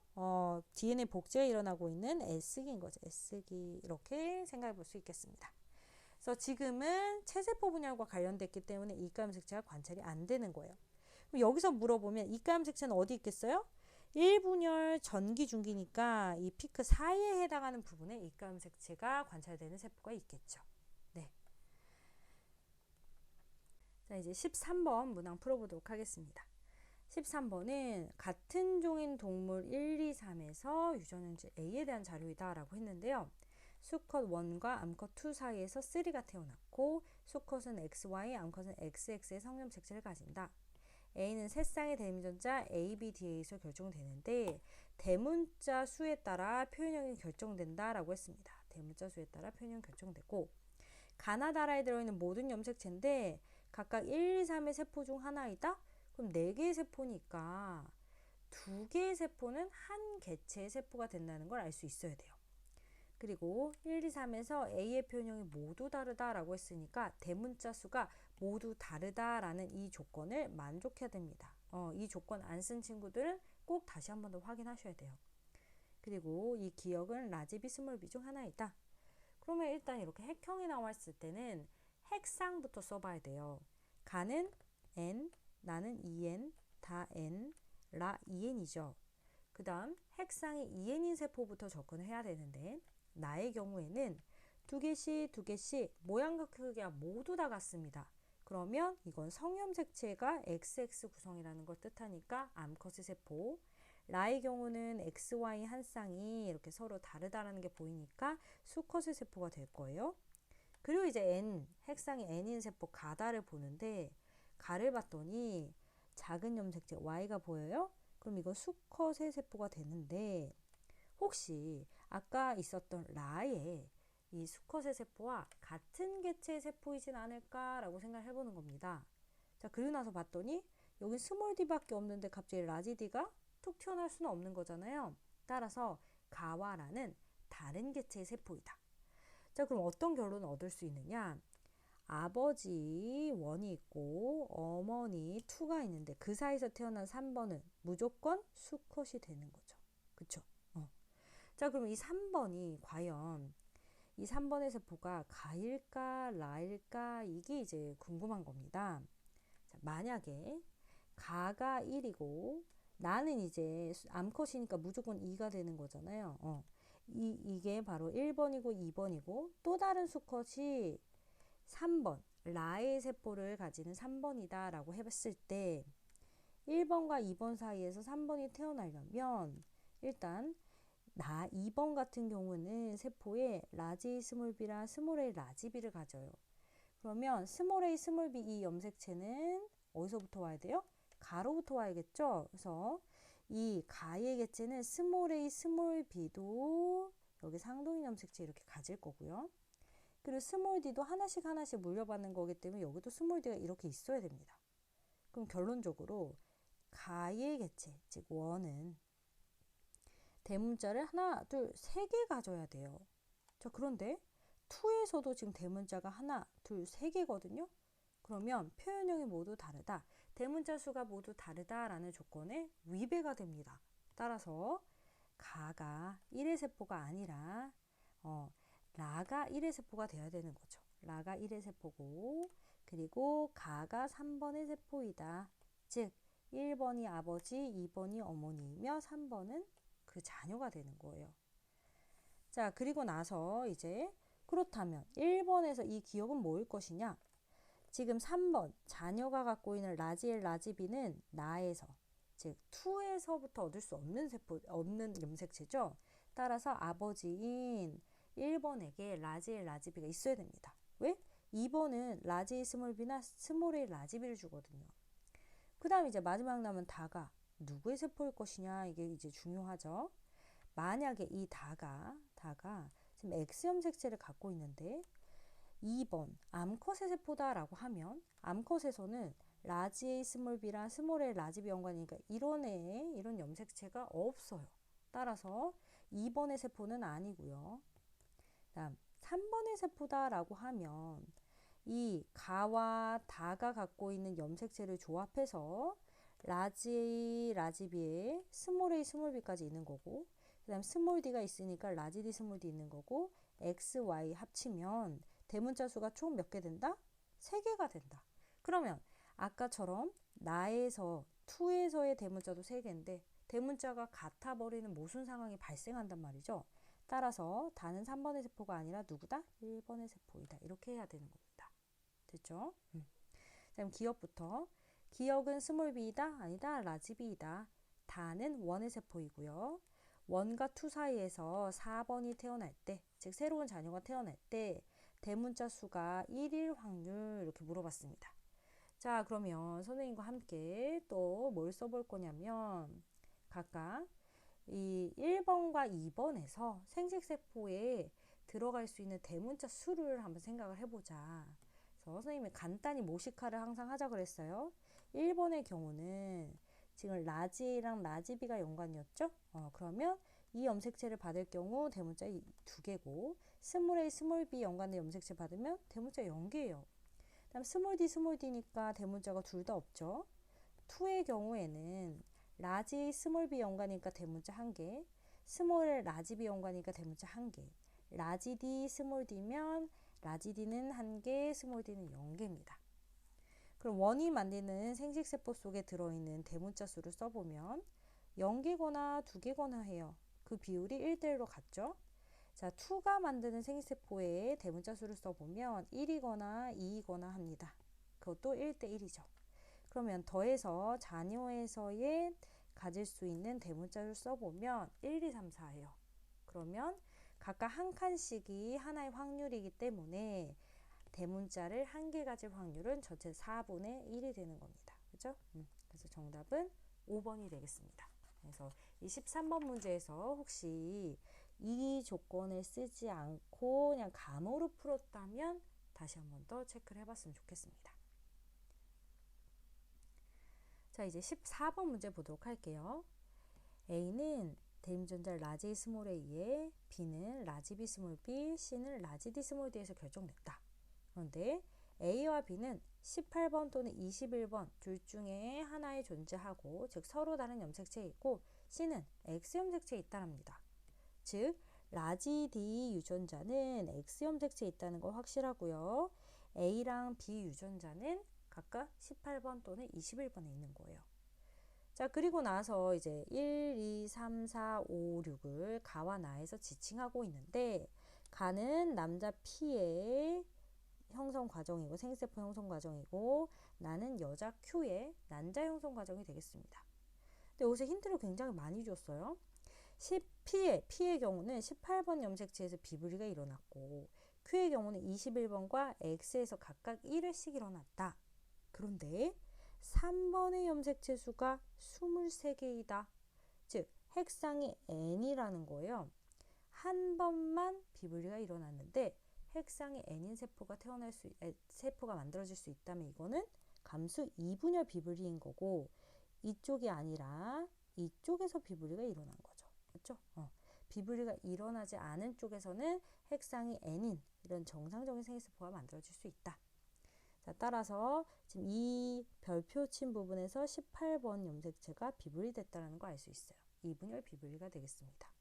DNA 복제가 일어나고 있는 S기인 거죠. S기 이렇게 생각해 볼 수 있겠습니다. 그래서 지금은 체세포 분열과 관련됐기 때문에 이가 염색체가 관찰이 안 되는 거예요. 그럼 여기서 물어보면 이가 염색체는 어디 있겠어요? 1분열 전기 중기니까 이 피크 사이에 해당하는 부분에 이가 염색체가 관찰되는 세포가 있겠죠. 네. 자, 이제 13번 문항 풀어보도록 하겠습니다. 13번은 같은 종인 동물 1, 2, 3에서 유전연질 A에 대한 자료이다 라고 했는데요. 수컷 1과 암컷 2 사이에서 3가 태어났고 수컷은 XY, 암컷은 XX의 성염색체를 가진다. A는 세 쌍의 대문자 A, B, D에서 결정되는데 대문자 수에 따라 표현형이 결정된다 라고 했습니다. 대문자 수에 따라 표현형이 결정되고 가나다라에 들어있는 모든 염색체인데 각각 1, 2, 3의 세포 중 하나이다? 그럼 4개의 세포니까 2개의 세포는 한 개체의 세포가 된다는 걸 알 수 있어야 돼요. 그리고 1, 2, 3에서 A의 표현형이 모두 다르다라고 했으니까 대문자 수가 모두 다르다라는 이 조건을 만족해야 됩니다. 이 조건 안 쓴 친구들은 꼭 다시 한 번 더 확인하셔야 돼요. 그리고 이 기억은 라지비 스몰비 중 하나이다. 그러면 일단 이렇게 핵형이 나왔을 때는 핵상부터 써봐야 돼요. 가는 N, 나는 EN, 다 N, 라 EN이죠. 그 다음 핵상이 EN인 세포부터 접근을 해야 되는데 나의 경우에는 두 개씩 모양과 크기가 모두 다 같습니다. 그러면 이건 성염색체가 XX 구성이라는 걸 뜻하니까 암컷의 세포. 라의 경우는 XY 한 쌍이 이렇게 서로 다르다라는 게 보이니까 수컷의 세포가 될 거예요. 그리고 이제 N, 핵상이 N인 세포 가다를 보는데 가를 봤더니 작은 염색체 Y가 보여요? 그럼 이거 수컷의 세포가 되는데 혹시 아까 있었던 라의 이 수컷의 세포와 같은 개체의 세포이진 않을까라고 생각을 해보는 겁니다. 자, 그리고 나서 봤더니 여기 스몰 d밖에 없는데 갑자기 라지 d가 툭 튀어나올 수는 없는 거잖아요. 따라서 가와 라는 다른 개체의 세포이다. 자, 그럼 어떤 결론을 얻을 수 있느냐? 아버지 1이 있고 어머니 2가 있는데 그 사이에서 태어난 3번은 무조건 수컷이 되는 거죠. 그쵸? 자, 그럼 이 3번이 과연 이 3번의 세포가 가일까 라일까 이게 이제 궁금한 겁니다. 자, 만약에 가가 1이고 나는 이제 암컷이니까 무조건 2가 되는 거잖아요. 이게 바로 1번이고 2번이고 또 다른 수컷이 3번 라의 세포를 가지는 3번이다 라고 해봤을 때 1번과 2번 사이에서 3번이 태어나려면 일단 2번 같은 경우는 세포에 라지 스몰 B랑 스몰 A 라지 B를 가져요. 그러면 스몰 A 스몰 B 이 염색체는 어디서부터 와야 돼요? 가로부터 와야겠죠. 그래서 이 가의 개체는 스몰 A 스몰 B도 여기 상동인 염색체 이렇게 가질 거고요. 그리고 스몰 D도 하나씩 물려받는 거기 때문에 여기도 스몰 D가 이렇게 있어야 됩니다. 그럼 결론적으로 가의 개체, 즉 원은 대문자를 하나, 둘, 세 개 가져야 돼요. 자, 그런데 2에서도 지금 대문자가 하나, 둘, 세 개거든요. 그러면 표현형이 모두 다르다. 대문자 수가 모두 다르다라는 조건에 위배가 됩니다. 따라서 가가 1의 세포가 아니라 라가 1의 세포가 돼야 되는 거죠. 라가 1의 세포고 그리고 가가 3번의 세포이다. 즉 1번이 아버지, 2번이 어머니이며 3번은 그 자녀가 되는 거예요. 자, 그리고 나서 이제 그렇다면 1번에서 이 기억은 뭐일 것이냐? 지금 3번 자녀가 갖고 있는 라지엘 라지비는 나에서 즉 2에서부터 얻을 수 없는 세포, 없는 염색체죠. 따라서 아버지인 1번에게 라지엘 라지비가 있어야 됩니다. 왜? 2번은 라지 스몰 B나 스몰 A 라지비를 주거든요. 그 다음 이제 마지막 남은 다가 누구의 세포일 것이냐 이게 이제 중요하죠. 만약에 이 다가 지금 X염색체를 갖고 있는데 2번 암컷의 세포다라고 하면 암컷에서는 라지 A 스몰 B랑 스몰 A 라지 B 연관이니까 이런 염색체가 없어요. 따라서 2번의 세포는 아니고요. 다음 3번의 세포다라고 하면 이 가와 다가 갖고 있는 염색체를 조합해서 라지 A, 라지 B에 스몰 A, 스몰 B까지 있는 거고 그 다음 스몰 D가 있으니까 라지 D, 스몰 D 있는 거고 X, Y 합치면 대문자 수가 총 몇 개 된다? 3개가 된다. 그러면 아까처럼 나에서 2에서의 대문자도 3개인데 대문자가 같아버리는 모순 상황이 발생한단 말이죠. 따라서 다는 3번의 세포가 아니라 누구다? 1번의 세포이다. 이렇게 해야 되는 겁니다. 됐죠? 그럼 기억부터. 기억은 스몰 b이다? 아니다. 라지 b이다. 다는 원의 세포이고요. 1과 2 사이에서 4번이 태어날 때, 즉 새로운 자녀가 태어날 때 대문자 수가 1일 확률 이렇게 물어봤습니다. 자, 그러면 선생님과 함께 또 뭘 써볼 거냐면 각각 이 1번과 2번에서 생식세포에 들어갈 수 있는 대문자 수를 한번 생각을 해보자. 그래서 선생님이 간단히 모식화를 항상 하자 그랬어요. 1번의 경우는 지금 라지랑 라지비가 연관이었죠? 그러면 이 염색체를 받을 경우 대문자 2개고 스몰 a, 스몰 b 연관된 염색체 받으면 대문자 0개예요. 그다음 스몰 d, 스몰 d니까 대문자가 둘 다 없죠. 2의 경우에는 라지 스몰 b 연관이니까 대문자 1개, 스몰 라지 b 연관이니까 대문자 1개, 라지 d 스몰 d면 라지 d는 1개, 스몰 d는 0개입니다. 그럼 원이 만드는 생식세포 속에 들어있는 대문자 수를 써보면 0개거나 2개거나 해요. 그 비율이 1대1로 같죠? 자, 2가 만드는 생식세포의 대문자 수를 써보면 1이거나 2이거나 합니다. 그것도 1대1이죠. 그러면 더해서 자녀에서의 가질 수 있는 대문자를 써보면 1, 2, 3, 4예요. 그러면 각각 한 칸씩이 하나의 확률이기 때문에 대문자를 한 개 가질 확률은 전체 4분의 1이 되는 겁니다. 그죠? 그래서 정답은 5번이 되겠습니다. 그래서 이 13번 문제에서 혹시 이 조건을 쓰지 않고 그냥 감으로 풀었다면 다시 한 번 더 체크를 해봤으면 좋겠습니다. 자, 이제 14번 문제 보도록 할게요. A는 대임전자 라지 스몰 a에 B는 라지 B 스몰 B, C는 라지 D 스몰 D에서 결정됐다. 그런데 A와 B는 18번 또는 21번 둘 중에 하나에 존재하고 즉 서로 다른 염색체에 있고 C는 X 염색체에 있다랍니다. 즉 라지 D 유전자는 X 염색체에 있다는 거 확실하고요. A랑 B 유전자는 각각 18번 또는 21번에 있는 거예요. 자, 그리고 나서 이제 1, 2, 3, 4, 5, 6을 가와 나에서 지칭하고 있는데 가는 남자 P의 형성 과정이고 생세포 형성 과정이고 나는 여자 Q의 난자 형성 과정이 되겠습니다. 근데 여기서 힌트를 굉장히 많이 줬어요. P의 경우는 18번 염색체에서 비분리가 일어났고 Q의 경우는 21번과 X에서 각각 1회씩 일어났다. 그런데 3번의 염색체 수가 23개이다. 즉 핵상이 N이라는 거예요. 한 번만 비분리가 일어났는데 핵상이 N인 세포가 만들어질 수 있다면 이거는 감수 2분열 비분리인 거고 이쪽이 아니라 이쪽에서 비분리가 일어난 거죠. 그렇죠? 비분리가 일어나지 않은 쪽에서는 핵상이 N인 이런 정상적인 생식세포가 만들어질 수 있다. 자, 따라서 지금 이 별표 친 부분에서 18번 염색체가 비분리됐다는 거 알 수 있어요. 2분열 비분리가 되겠습니다.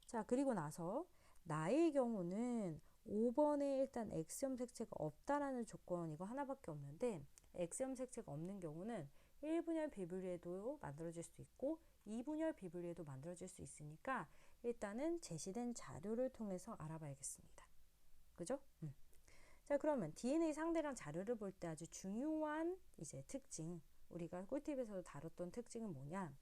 자, 그리고 나서 나의 경우는 5번에 일단 X 염색체가 없다라는 조건 이거 하나밖에 없는데 X 염색체가 없는 경우는 1분열 비분리에도 만들어질 수 있고 2분열 비분리에도 만들어질 수 있으니까 일단은 제시된 자료를 통해서 알아봐야겠습니다. 그죠? 자, 그러면 DNA 상대량 자료를 볼 때 아주 중요한 이제 특징, 우리가 꿀팁에서도 다뤘던 특징은 뭐냐?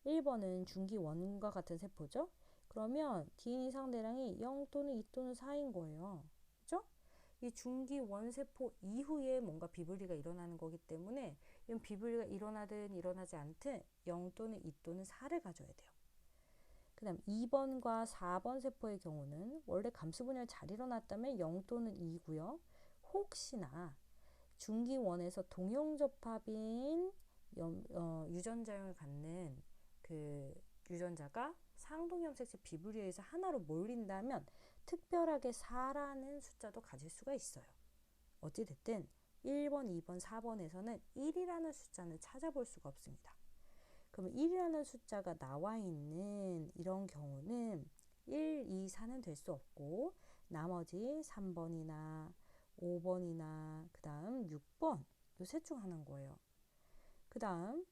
1번은 중기원과 같은 세포죠? 그러면 DNA 상대량이 0 또는 2 또는 4인 거예요. 그죠? 이 중기원 세포 이후에 뭔가 비분리가 일어나는 거기 때문에 이런 비분리가 일어나든 일어나지 않든 0 또는 2 또는 4를 가져야 돼요. 그 다음 2번과 4번 세포의 경우는 원래 감수분열 잘 일어났다면 0 또는 2고요. 혹시나 중기원에서 동형접합인 유전자형을 갖는 그 유전자가 상동염색체 비분리에 의해서 하나로 몰린다면 특별하게 4라는 숫자도 가질 수가 있어요. 어찌됐든 1번, 2번, 4번에서는 1이라는 숫자는 찾아볼 수가 없습니다. 그러면 1이라는 숫자가 나와 있는 이런 경우는 1, 2, 4는 될 수 없고 나머지 3번이나 5번이나 그 다음 6번 요 셋 중 하나인 거예요. 그 다음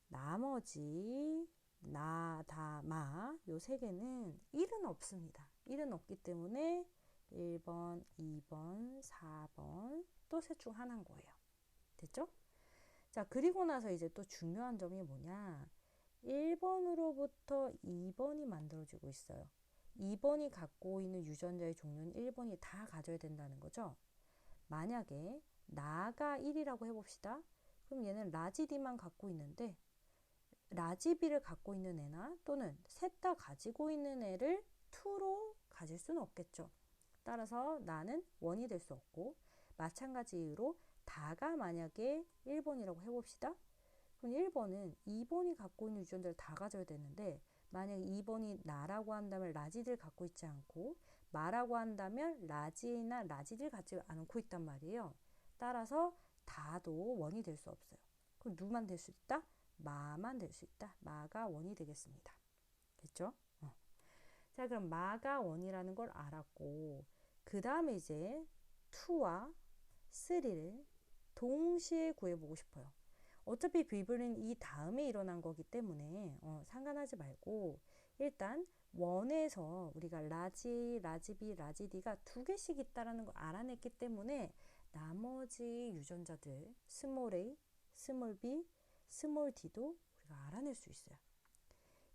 나머지 나, 다, 마 요 세 개는 1은 없습니다. 1은 없기 때문에 1번, 2번, 4번 또 셋 중 하나인 거예요. 됐죠? 자, 그리고 나서 이제 또 중요한 점이 뭐냐? 1번으로부터 2번이 만들어지고 있어요. 2번이 갖고 있는 유전자의 종류는 1번이 다 가져야 된다는 거죠. 만약에 나가 1이라고 해봅시다. 그럼 얘는 라지 D만 갖고 있는데 라지 B를 갖고 있는 애나 또는 셋 다 가지고 있는 애를 2로 가질 수는 없겠죠. 따라서 나는 1이 될 수 없고 마찬가지 이유로 다가 만약에 1번이라고 해봅시다. 그럼 1번은 2번이 갖고 있는 유전자를 다 가져야 되는데 만약에 2번이 나라고 한다면 라지들 갖고 있지 않고 마라고 한다면 라지나 라지들 갖지 않고 있단 말이에요. 따라서 다도 1이 될 수 없어요. 그럼 누만 될 수 있다? 마만 될 수 있다. 마가 1이 되겠습니다. 됐죠? 자, 그럼 마가 1이라는 걸 알았고 그 다음에 이제 2와 3를 동시에 구해보고 싶어요. 어차피 비블은 이 다음에 일어난 거기 때문에 상관하지 말고 일단 원에서 우리가 라지, 라지비, 라지디가 2개씩 있다라는 걸 알아냈기 때문에 나머지 유전자들 스몰 a, 스몰 b, 스몰 d도 우리가 알아낼 수 있어요.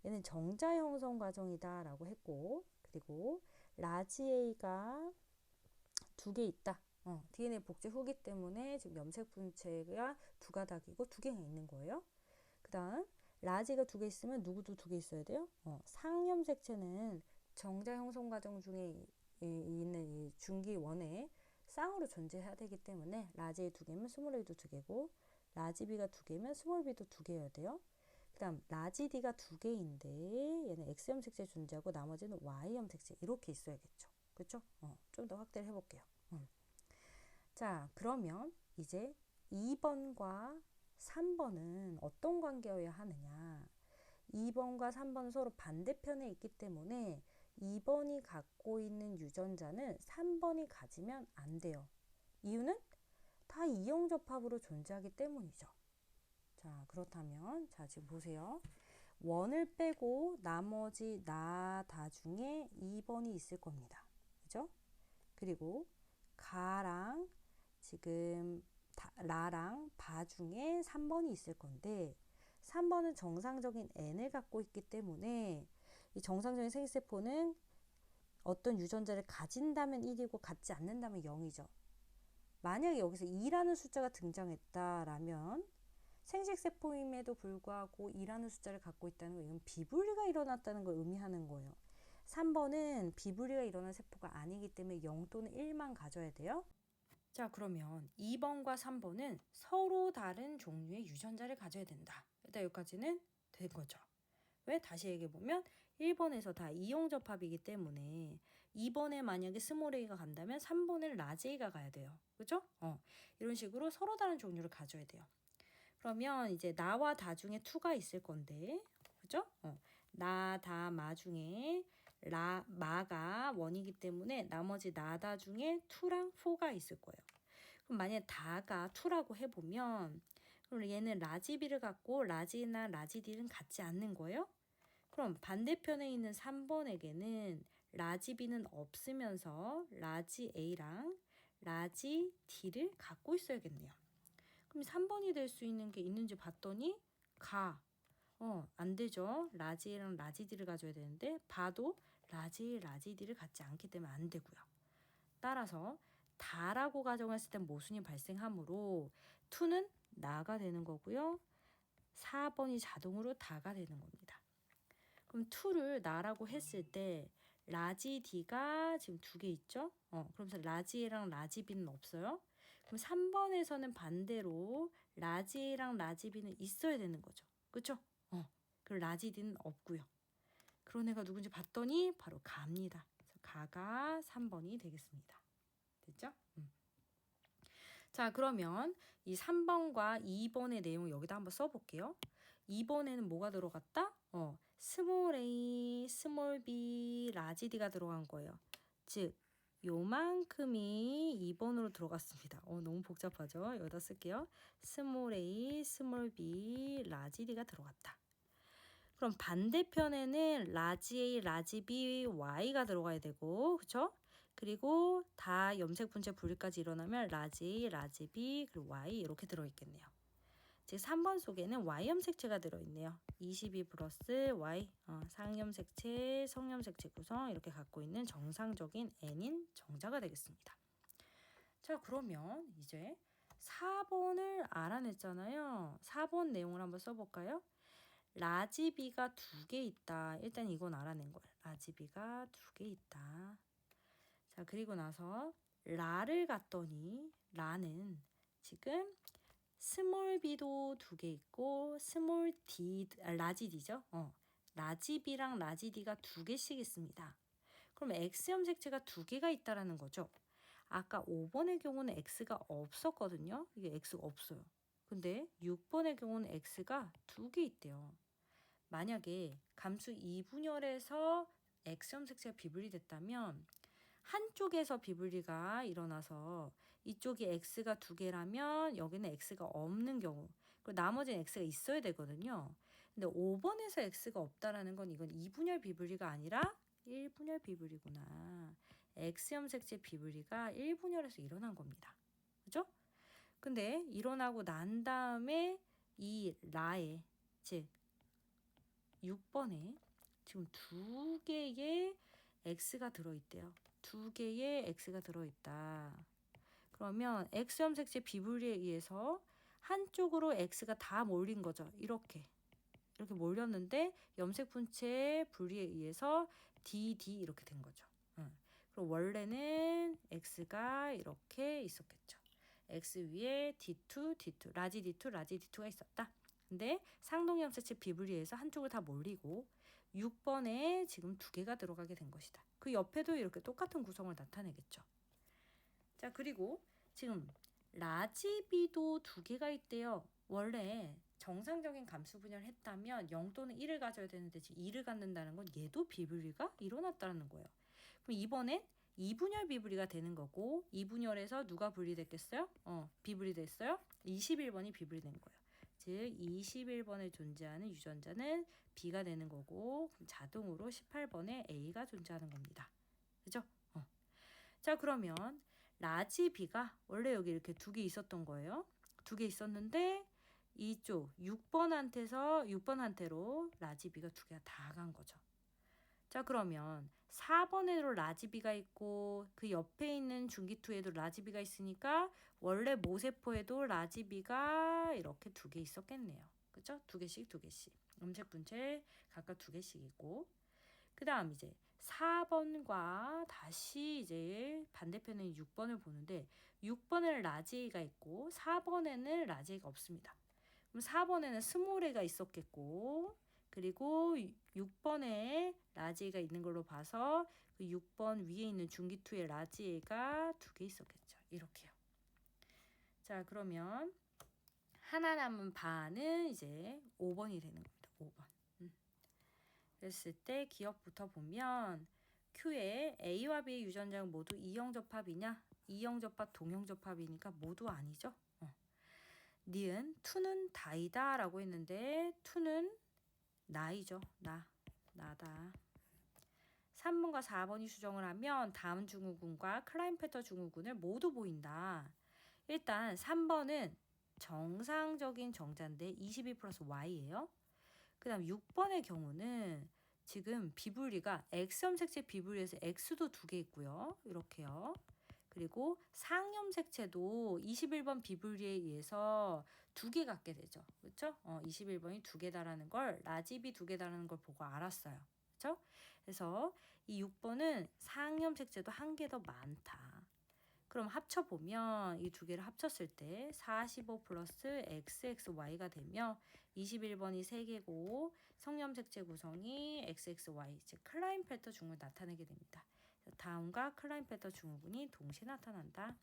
얘는 정자 형성 과정이다 라고 했고 그리고 라지 a가 2개 있다. DNA 복제 후기 때문에 지금 염색 분체가 2가닥이고 2개가 있는 거예요. 그 다음 라지가 2개 있으면 누구도 2개 있어야 돼요. 상염색체는 정자 형성 과정 중에 있는 이 중기 원에 쌍으로 존재해야 되기 때문에 라지 A 2개면 스몰 A도 2개고 라지 B가 2개면 스몰 B도 2개여야 돼요. 그 다음 라지 D가 2개인데 얘는 X 염색체 존재하고 나머지는 Y 염색체 이렇게 있어야겠죠. 그렇죠? 좀 더 확대를 해볼게요. 자, 그러면 이제 2번과 3번은 어떤 관계여야 하느냐? 2번과 3번은 서로 반대편에 있기 때문에 2번이 갖고 있는 유전자는 3번이 가지면 안 돼요. 이유는 다 이형접합으로 존재하기 때문이죠. 자, 그렇다면 자, 지금 보세요. 원을 빼고 나머지 나, 다 중에 2번이 있을 겁니다. 그죠? 그리고 가랑 지금 라랑 바 중에 3번이 있을 건데 3번은 정상적인 N을 갖고 있기 때문에 이 정상적인 생식세포는 어떤 유전자를 가진다면 1이고 갖지 않는다면 0이죠. 만약에 여기서 2라는 숫자가 등장했다라면 생식세포임에도 불구하고 2라는 숫자를 갖고 있다는 건 이건 비분리가 일어났다는 걸 의미하는 거예요. 3번은 비분리가 일어난 세포가 아니기 때문에 0 또는 1만 가져야 돼요. 자, 그러면 2번과 3번은 서로 다른 종류의 유전자를 가져야 된다. 일단 여기까지는 된 거죠. 왜? 다시 얘기해보면 1번에서 다 이형접합이기 때문에 2번에 만약에 스몰 a가 간다면 3번에 라지 a가 가야 돼요. 그죠? 이런 식으로 서로 다른 종류를 가져야 돼요. 그러면 이제 나와 다 중에 2가 있을 건데 그죠? 나, 다, 마 중에 마가 1이기 때문에 나머지 나, 다 중에 2랑 4가 있을 거예요. 그럼 만약에 다가 2라고 해보면 그럼 얘는 라지 B를 갖고 라지나 라지 D는 갖지 않는 거예요. 그럼 반대편에 있는 3번에게는 라지 B는 없으면서 라지 A랑 라지 D를 갖고 있어야겠네요. 그럼 3번이 될 수 있는 게 있는지 봤더니 안 되죠. 라지 A랑 라지 D를 가져야 되는데 봐도 라지 D를 갖지 않기 때문에 안 되고요. 따라서 다라고 가정했을 때 모순이 발생하므로 2는 나가 되는 거고요. 4번이 자동으로 다가 되는 겁니다. 그럼 2를 나라고 했을 때 라지 D가 지금 2개 있죠? 그러면서 라지 A랑 라지 B는 없어요. 그럼 3번에서는 반대로 라지 A랑 라지 B는 있어야 되는 거죠. 그렇죠? 그리고 라지 D는 없고요. 그런 애가 누군지 봤더니 바로 가입니다. 그래서 가가 3번이 되겠습니다. 됐죠? 자, 그러면 이 3번과 2번의 내용을 여기다 한번 써볼게요. 2번에는 뭐가 들어갔다? 스몰 a, 스몰 b, 라지 d가 들어간 거예요. 즉, 요만큼이 2번으로 들어갔습니다. 너무 복잡하죠? 여기다 쓸게요. 스몰 a, 스몰 b, 라지 d가 들어갔다. 그럼 반대편에는 라지 a, 라지 b, y가 들어가야 되고, 그쵸? 그리고 다 염색 분체 분리까지 일어나면 라지 A, 라지 B, 그리고 Y 이렇게 들어있겠네요. 즉 3번 속에는 Y염색체가 들어있네요. 22 플러스 Y 상염색체, 성염색체 구성 이렇게 갖고 있는 정상적인 N인 정자가 되겠습니다. 자, 그러면 이제 4번을 알아냈잖아요. 4번 내용을 한번 써볼까요? 라지 B가 2개 있다. 일단 이건 알아낸 거예요. 라지 B가 2개 있다. 자, 그리고 나서 라를 갔더니 라는 지금 스몰 b도 2개 있고 스몰 d, 라지 d죠. 라지 b랑 라지 d가 2개씩 있습니다. 그럼 X염색체가 2개가 있다라는 거죠. 아까 5번의 경우는 X가 없었거든요. 이게 X가 없어요. 근데 6번의 경우는 X가 2개 있대요. 만약에 감수 2분열에서 X염색체가 비분리 됐다면 한쪽에서 비분리가 일어나서 이쪽이 X가 2개라면 여기는 X가 없는 경우, 그리고 나머지는 X가 있어야 되거든요. 근데 5번에서 X가 없다라는 건 이건 2분열 비분리가 아니라 1분열 비분리구나. X염색체 비분리가 1분열에서 일어난 겁니다. 그죠? 근데 일어나고 난 다음에 이 라에, 즉 6번에 지금 2개의 X가 들어있대요. 2개의 X가 들어있다. 그러면 X염색체 비분리에 의해서 한쪽으로 X가 다 몰린 거죠. 이렇게 몰렸는데 염색 분체의 분리에 의해서 DD 이렇게 된 거죠. 그럼 원래는 X가 이렇게 있었겠죠. X 위에 D2, D2, 라지 D2, 라지 D2가 있었다. 근데 상동염색체 비분리에서 한쪽을 다 몰리고 6번에 지금 2개가 들어가게 된 것이다. 그 옆에도 이렇게 똑같은 구성을 나타내겠죠. 자, 그리고 지금 라지 B도 2개가 있대요. 원래 정상적인 감수 분열을 했다면 0 또는 1을 가져야 되는데 지금 2를 갖는다는 건 얘도 비분리가 일어났다는 거예요. 그럼 이번엔 2분열 비분리가 되는 거고 2분열에서 누가 분리됐겠어요? 비분리됐어요. 21번이 비분리된 거예요. 즉 21번에 존재하는 유전자는 B가 되는 거고 그럼 자동으로 18번에 A가 존재하는 겁니다. 그죠? 자, 그러면 라지 B가 원래 여기 이렇게 2개 있었던 거예요. 2개 있었는데 이쪽 6번한테로 라지 B가 2개가 다 간 거죠. 자, 그러면 4번에도 라지 B가 있고 그 옆에 있는 중기2에도 라지 B가 있으니까 원래 모세포에도 라지 B가 이렇게 2개 있었겠네요. 그죠? 2개씩 염색 분체 각각 2개씩 있고 그 다음 이제 4번과 다시 이제 반대편에 6번을 보는데 6번에는 라지 A가 있고 4번에는 라지 A가 없습니다. 그럼 4번에는 스몰 A가 있었겠고 그리고 6번에 라지 A가 있는 걸로 봐서 그 6번 위에 있는 중기2의 라지 A가 2개 있었겠죠. 이렇게요. 자, 그러면 하나 남은 바는 이제 5번이 되는 겁니다. 5번. 그랬을 때 기억부터 보면 Q의 A와 B의 유전자는 모두 이형 접합이냐? 이형 접합, 동형 접합이니까 모두 아니죠. 니은 2는 다이다 라고 했는데 2는 나이죠. 나다. 3번과 4번이 수정을 하면 다음 증후군과 클라인페터 증후군을 모두 보인다. 일단 3번은 정상적인 정자인데 22 플러스 Y예요. 그 다음 6번의 경우는 지금 비분리가 X염색체 비분리에서 X도 2개 있고요. 이렇게요. 그리고 상염색체도 21번 비분리에 의해서 2개 갖게 되죠. 그렇죠? 21번이 2개다라는 걸 라지비 2개다라는 걸 보고 알았어요. 그렇죠? 그래서 이 6번은 상염색체도 1개 더 많다. 그럼 합쳐보면 이 2개를 합쳤을 때 45 플러스 XXY가 되며 21번이 3개고 성염색체 구성이 XXY, 즉 클라인펠터 증후를 나타내게 됩니다. 다음과 클라인펠터 증후군이 동시에 나타난다.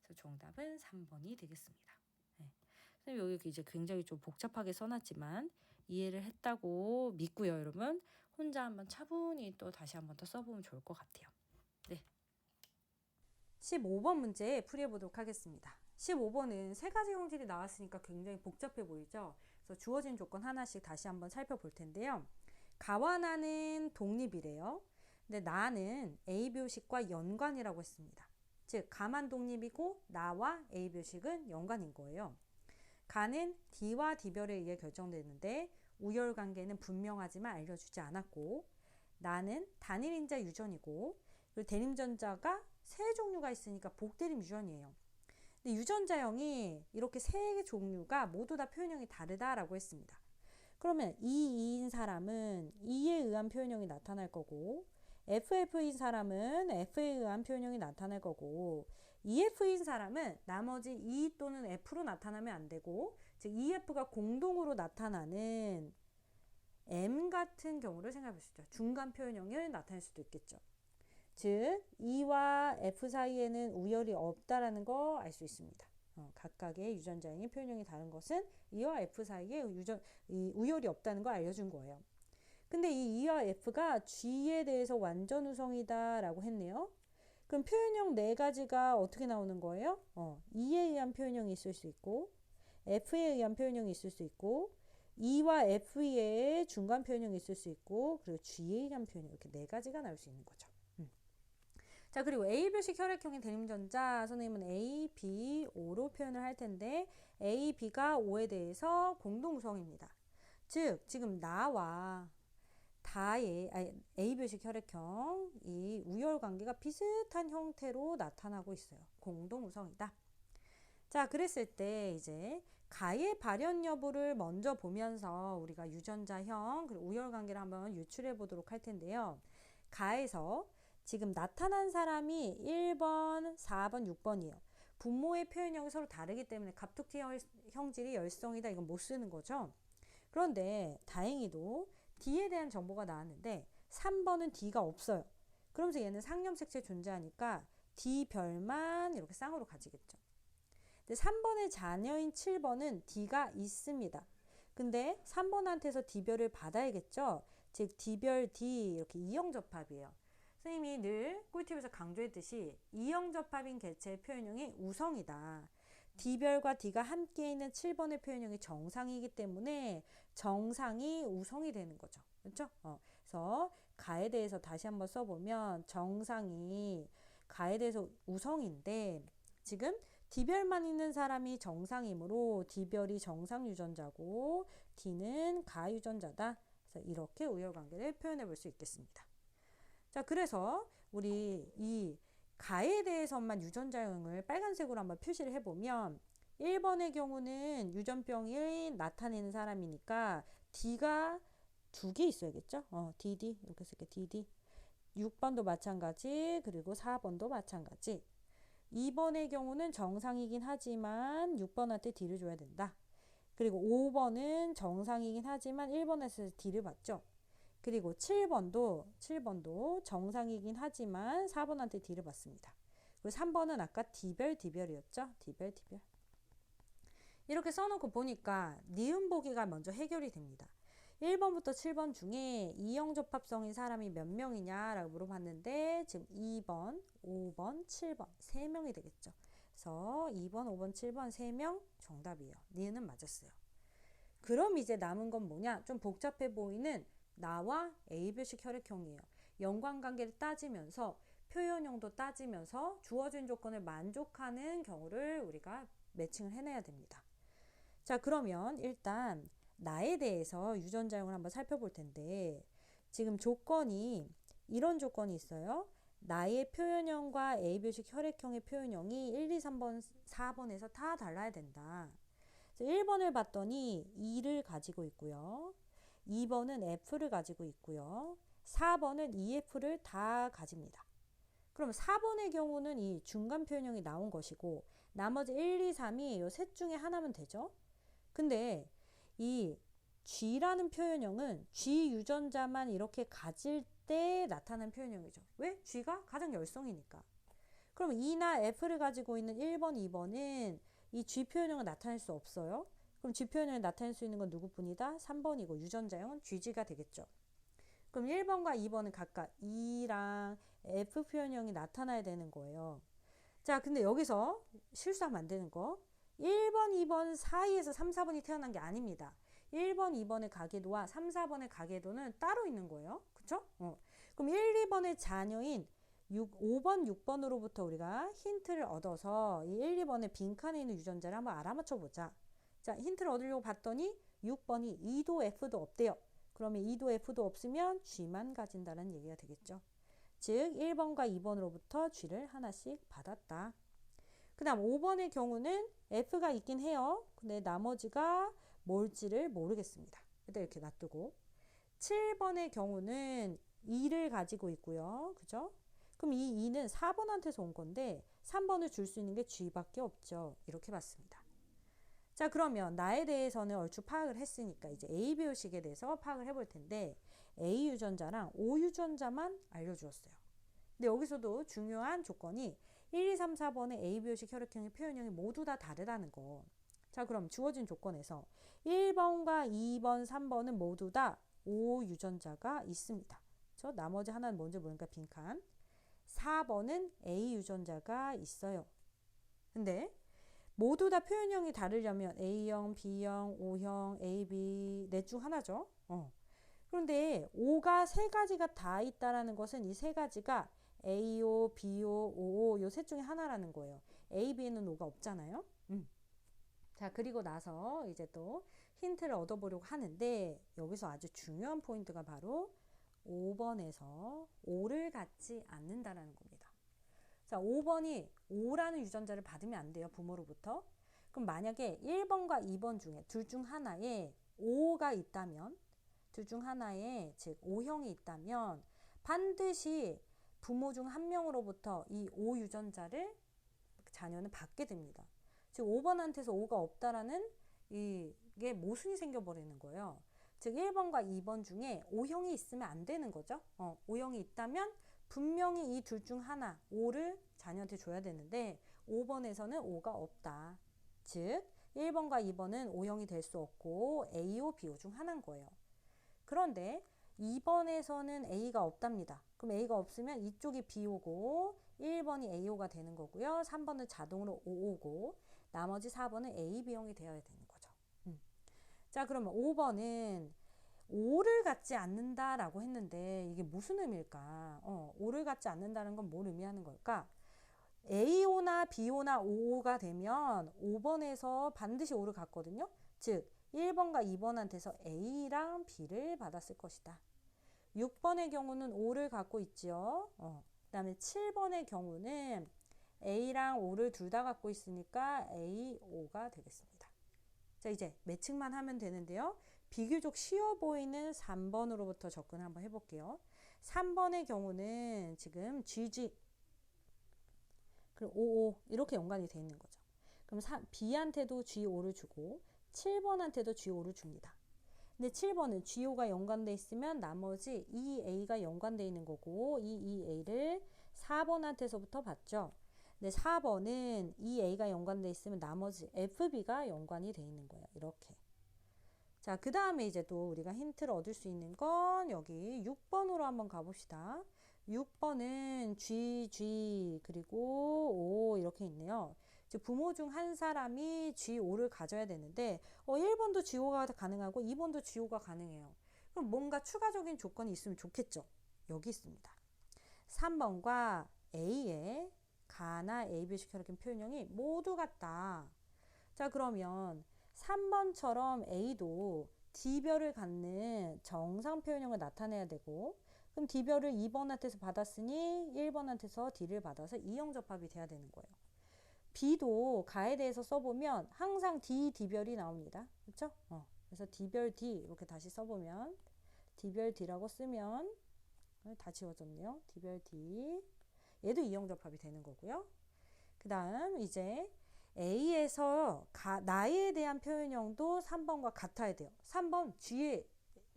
그래서 정답은 3번이 되겠습니다. 네. 선생님 여기 이제 굉장히 좀 복잡하게 써놨지만 이해를 했다고 믿고요. 여러분 혼자 한번 차분히 또 다시 한번 더 써보면 좋을 것 같아요. 네. 15번 문제 풀이해보도록 하겠습니다. 15번은 세 가지 형질이 나왔으니까 굉장히 복잡해 보이죠? 그래서 주어진 조건 하나씩 다시 한번 살펴볼 텐데요. 가와 나는 독립이래요. 근데 나는 A 묘식과 연관이라고 했습니다. 즉 가만 독립이고 나와 A 묘식은 연관인 거예요. 가는 D와 D별에 의해 결정되는데 우열관계는 분명하지만 알려주지 않았고, 나는 단일인자 유전이고, 그리고 대림전자가 세 종류가 있으니까 복대림 유전이에요. 근데 유전자형이 이렇게 세 종류가 모두 다 표현형이 다르다라고 했습니다. 그러면 E2인 사람은 E에 의한 표현형이 나타날 거고, FF인 사람은 F에 의한 표현형이 나타날 거고, EF인 사람은 나머지 E 또는 F로 나타나면 안 되고, 즉 EF가 공동으로 나타나는 M 같은 경우를 생각해 보시죠. 중간 표현형을 나타낼 수도 있겠죠. 즉 E와 F 사이에는 우열이 없다라는 거 알 수 있습니다. 각각의 유전자형의 표현형이 다른 것은 E와 F 사이에 이 우열이 없다는 거 알려준 거예요. 근데 이 E와 F가 G에 대해서 완전 우성이다 라고 했네요. 그럼 표현형 네 가지가 어떻게 나오는 거예요? E에 의한 표현형이 있을 수 있고, F에 의한 표현형이 있을 수 있고, E와 F의 중간 표현형이 있을 수 있고, 그리고 G에 의한 표현형, 이렇게 네 가지가 나올 수 있는 거죠. 자, 그리고 A별식 혈액형의 대림전자, 선생님은 A, B, O로 표현을 할 텐데, A, B가 O에 대해서 공동우성입니다. 즉 지금 나와 A별식 혈액형, 이 우열관계가 비슷한 형태로 나타나고 있어요. 공동우성이다. 자, 그랬을 때 이제 가의 발현 여부를 먼저 보면서 우리가 유전자형 그리고 우열관계를 한번 유출해 보도록 할 텐데요. 가에서 지금 나타난 사람이 1번, 4번, 6번이에요. 분모의 표현형이 서로 다르기 때문에 갑툭튀 형질이 열성이다. 이건 못 쓰는 거죠. 그런데 다행히도 D에 대한 정보가 나왔는데 3번은 D가 없어요. 그러면서 얘는 상염색체 존재하니까 D별만 이렇게 쌍으로 가지겠죠. 근데 3번의 자녀인 7번은 D가 있습니다. 근데 3번한테서 D별을 받아야겠죠. 즉 D별 D 이렇게 이형접합이에요. 선생님이 늘 꿀팁에서 강조했듯이 이형접합인 개체의 표현형이 우성이다. D별과 D가 함께 있는 7번의 표현형이 정상이기 때문에 정상이 우성이 되는 거죠. 그렇죠? 그래서 가에 대해서 다시 한번 써보면 정상이 가에 대해서 우성인데 지금 D별만 있는 사람이 정상이므로 D별이 정상 유전자고 D는 가 유전자다. 그래서 이렇게 우열관계를 표현해 볼 수 있겠습니다. 자, 그래서 우리 이 가에 대해서만 유전자형을 빨간색으로 한번 표시를 해보면 1번의 경우는 유전병이 나타내는 사람이니까 D가 두 개 있어야겠죠? DD 이렇게 쓸게 DD. 6번도 마찬가지, 그리고 4번도 마찬가지. 2번의 경우는 정상이긴 하지만 6번한테 D를 줘야 된다. 그리고 5번은 정상이긴 하지만 1번에서 D를 받죠. 그리고 7번도 정상이긴 하지만 4번한테 D를 받습니다. 그리고 3번은 아까 D별이었죠. D별. 이렇게 써놓고 보니까 니은 보기가 먼저 해결이 됩니다. 1번부터 7번 중에 이형접합성인 사람이 몇 명이냐라고 물어봤는데 지금 2번, 5번, 7번 3명이 되겠죠. 그래서 2번, 5번, 7번 3명 정답이에요. 니은은 맞았어요. 그럼 이제 남은 건 뭐냐? 좀 복잡해 보이는 나와 A별식 혈액형이에요. 연관관계를 따지면서 표현형도 따지면서 주어진 조건을 만족하는 경우를 우리가 매칭을 해내야 됩니다. 자, 그러면 일단 나에 대해서 유전자형을 한번 살펴볼 텐데 지금 조건이 이런 조건이 있어요. 나의 표현형과 A별식 혈액형의 표현형이 1, 2, 3번, 4번에서 다 달라야 된다. 1번을 봤더니 E를 가지고 있고요. 2번은 F를 가지고 있고요. 4번은 EF를 다 가집니다. 그럼 4번의 경우는 이 중간 표현형이 나온 것이고 나머지 1, 2, 3이 이 셋 중에 하나면 되죠. 근데 이 G라는 표현형은 G 유전자만 이렇게 가질 때 나타나는 표현형이죠. 왜? G가 가장 열성이니까. 그럼 E나 F를 가지고 있는 1번, 2번은 이 G 표현형을 나타낼 수 없어요. 그럼 G 표현형을 나타낼 수 있는 건 누구뿐이다? 3번이고 유전자형은 GG가 되겠죠. 그럼 1번과 2번은 각각 E랑 F 표현형이 나타나야 되는 거예요. 자, 근데 여기서 실수하면 안 되는 거 1번, 2번 사이에서 3, 4번이 태어난 게 아닙니다. 1번, 2번의 가계도와 3, 4번의 가계도는 따로 있는 거예요. 그쵸? 그럼 1, 2번의 자녀인 5번, 6번으로부터 우리가 힌트를 얻어서 이 1, 2번의 빈칸에 있는 유전자를 한번 알아맞혀 보자. 자, 힌트를 얻으려고 봤더니 6번이 E도 F도 없대요. 그러면 E도 F도 없으면 G만 가진다는 얘기가 되겠죠. 즉 1번과 2번으로부터 G를 하나씩 받았다. 그 다음 5번의 경우는 F가 있긴 해요. 근데 나머지가 뭘지를 모르겠습니다. 일단 이렇게 놔두고 7번의 경우는 2를 가지고 있고요. 그죠? 그럼 이 2는 4번한테서 온 건데 3번을 줄 수 있는 게 G밖에 없죠. 이렇게 봤습니다. 자, 그러면 나에 대해서는 얼추 파악을 했으니까 이제 ABO식에 대해서 파악을 해볼 텐데 A 유전자랑 O 유전자만 알려주었어요. 근데 여기서도 중요한 조건이 1, 2, 3, 4번의 ABO식 혈액형의 표현형이 모두 다 다르다는 거. 자, 그럼 주어진 조건에서 1번과 2번, 3번은 모두 다 O 유전자가 있습니다. 저 나머지 하나는 뭔지 모르니까 빈칸. 4번은 A 유전자가 있어요. 근데 모두 다 표현형이 다르려면 A형, B형, O형, AB 넷 중 하나죠. 그런데 O가 세 가지가 다 있다라는 것은 이 세 가지가 AO, BO, OO 요 셋 중에 하나라는 거예요. A, B에는 O가 없잖아요. 자, 그리고 나서 이제 또 힌트를 얻어보려고 하는데 여기서 아주 중요한 포인트가 바로 5번에서 O를 갖지 않는다라는 겁니다. 자, 5번이 O라는 유전자를 받으면 안 돼요. 부모로부터. 그럼 만약에 1번과 2번 중에 둘 중 하나에 O가 있다면 둘 중 하나에 즉 O형이 있다면 반드시 부모 중 한 명으로부터 이 O 유전자를 자녀는 받게 됩니다. 즉 5번한테서 O가 없다라는 이게 모순이 생겨버리는 거예요. 즉 1번과 2번 중에 O형이 있으면 안 되는 거죠. O형이 있다면 분명히 이 둘 중 하나 O를 자녀한테 줘야 되는데 5번에서는 O가 없다. 즉 1번과 2번은 O형이 될 수 없고 AO, BO 중 하나인 거예요. 그런데 2번에서는 A가 없답니다. 그럼 A가 없으면 이쪽이 BO고 1번이 AO가 되는 거고요. 3번은 자동으로 OO고 나머지 4번은 AB형이 되어야 되는 거죠. 자, 그러면 5번은 O를 갖지 않는다라고 했는데 이게 무슨 의미일까? O를 갖지 않는다는 건 뭘 의미하는 걸까? AO나 BO나 OO가 되면 5번에서 반드시 O를 갖거든요. 즉 1번과 2번한테서 A랑 B를 받았을 것이다. 6번의 경우는 O를 갖고 있죠. 그 다음에 7번의 경우는 A랑 O를 둘 다 갖고 있으니까 AO가 되겠습니다. 자, 이제 매칭만 하면 되는데요. 비교적 쉬워 보이는 3번으로부터 접근 한번 해볼게요. 3번의 경우는 지금 GG 그리고 OO 이렇게 연관이 되어 있는 거죠. 그럼 B한테도 G5를 주고 7번한테도 G5를 줍니다. 근데 7번은 G5가 연관되어 있으면 나머지 EA가 연관되어 있는 거고 이 EA를 4번한테서부터 받죠. 근데 4번은 EA가 연관되어 있으면 나머지 FB가 연관이 되어 있는 거예요. 이렇게. 자, 그 다음에 이제 또 우리가 힌트를 얻을 수 있는 건 여기 6번으로 한번 가봅시다. 6번은 GG 그리고 O 이렇게 있네요. 부모 중 한 사람이 G5를 가져야 되는데 1번도 G5가 가능하고 2번도 G5가 가능해요. 그럼 뭔가 추가적인 조건이 있으면 좋겠죠. 여기 있습니다. 3번과 A의 가나 AB식 혈액형 표현형이 모두 같다. 자, 그러면 3번처럼 A도 D별을 갖는 정상 표현형을 나타내야 되고 그럼 D별을 2번한테서 받았으니 1번한테서 D를 받아서 이형 접합이 돼야 되는 거예요. B도 가에 대해서 써보면 항상 D, D별이 나옵니다. 그렇죠? 그래서 D별 D 이렇게 다시 써보면 D별 D라고 쓰면 다 지워졌네요. D별 D 얘도 이형 접합이 되는 거고요. 그 다음 이제 A에서 나에 대한 표현형도 3번과 같아야 돼요. 3번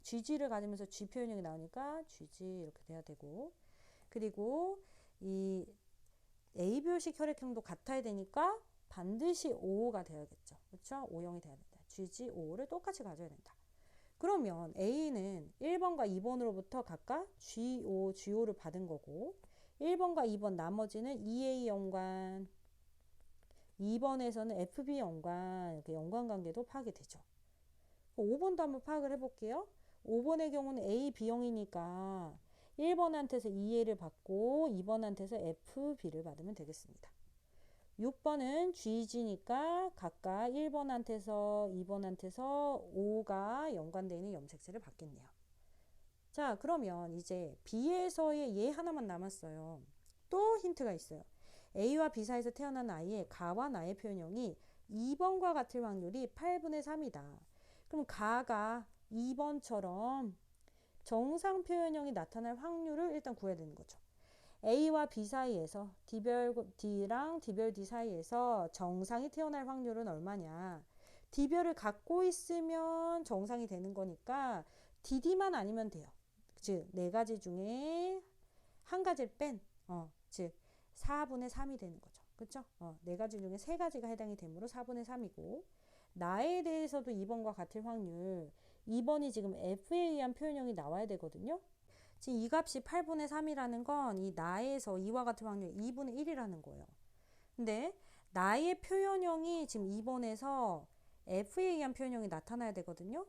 GG를 가지면서 G 표현형이 나오니까 GG 이렇게 돼야 되고 그리고 이 A별식 혈액형도 같아야 되니까 반드시 O가 되어야겠죠. 그렇죠? O형이 돼야 된다. GG, O를 똑같이 가져야 된다. 그러면 A는 1번과 2번으로부터 각각 G5, G5를 받은 거고 1번과 2번 나머지는 EA 연관 2번에서는 FB 연관 이렇게 연관관계도 파악이 되죠. 5번도 한번 파악을 해볼게요. 5번의 경우는 A, B형이니까 1번한테서 EA를 받고 2번한테서 FB를 받으면 되겠습니다. 6번은 GG니까 각각 1번한테서 2번한테서 5가 연관되어 있는 염색체를 받겠네요. 자, 그러면 이제 B에서의 얘 하나만 남았어요. 또 힌트가 있어요. A와 B 사이에서 태어난 아이의 가와 나의 표현형이 2번과 같을 확률이 8분의 3이다. 그럼 가가 2번처럼 정상 표현형이 나타날 확률을 일단 구해야 되는 거죠. A와 B 사이에서 D랑 D별 D 사이에서 정상이 태어날 확률은 얼마냐. D별을 갖고 있으면 정상이 되는 거니까 DD만 아니면 돼요. 즉, 네 가지 중에 한 가지를 즉 4분의 3이 되는 거죠. 그쵸? 네 가지 중에 세 가지가 해당이 되므로 4분의 3이고, 나에 대해서도 2번과 같을 확률, 2번이 지금 F에 의한 표현형이 나와야 되거든요. 지금 이 값이 8분의 3이라는 건 이 나에서 2와 같은 확률 2분의 1이라는 거예요. 근데 나의 표현형이 지금 2번에서 F에 의한 표현형이 나타나야 되거든요.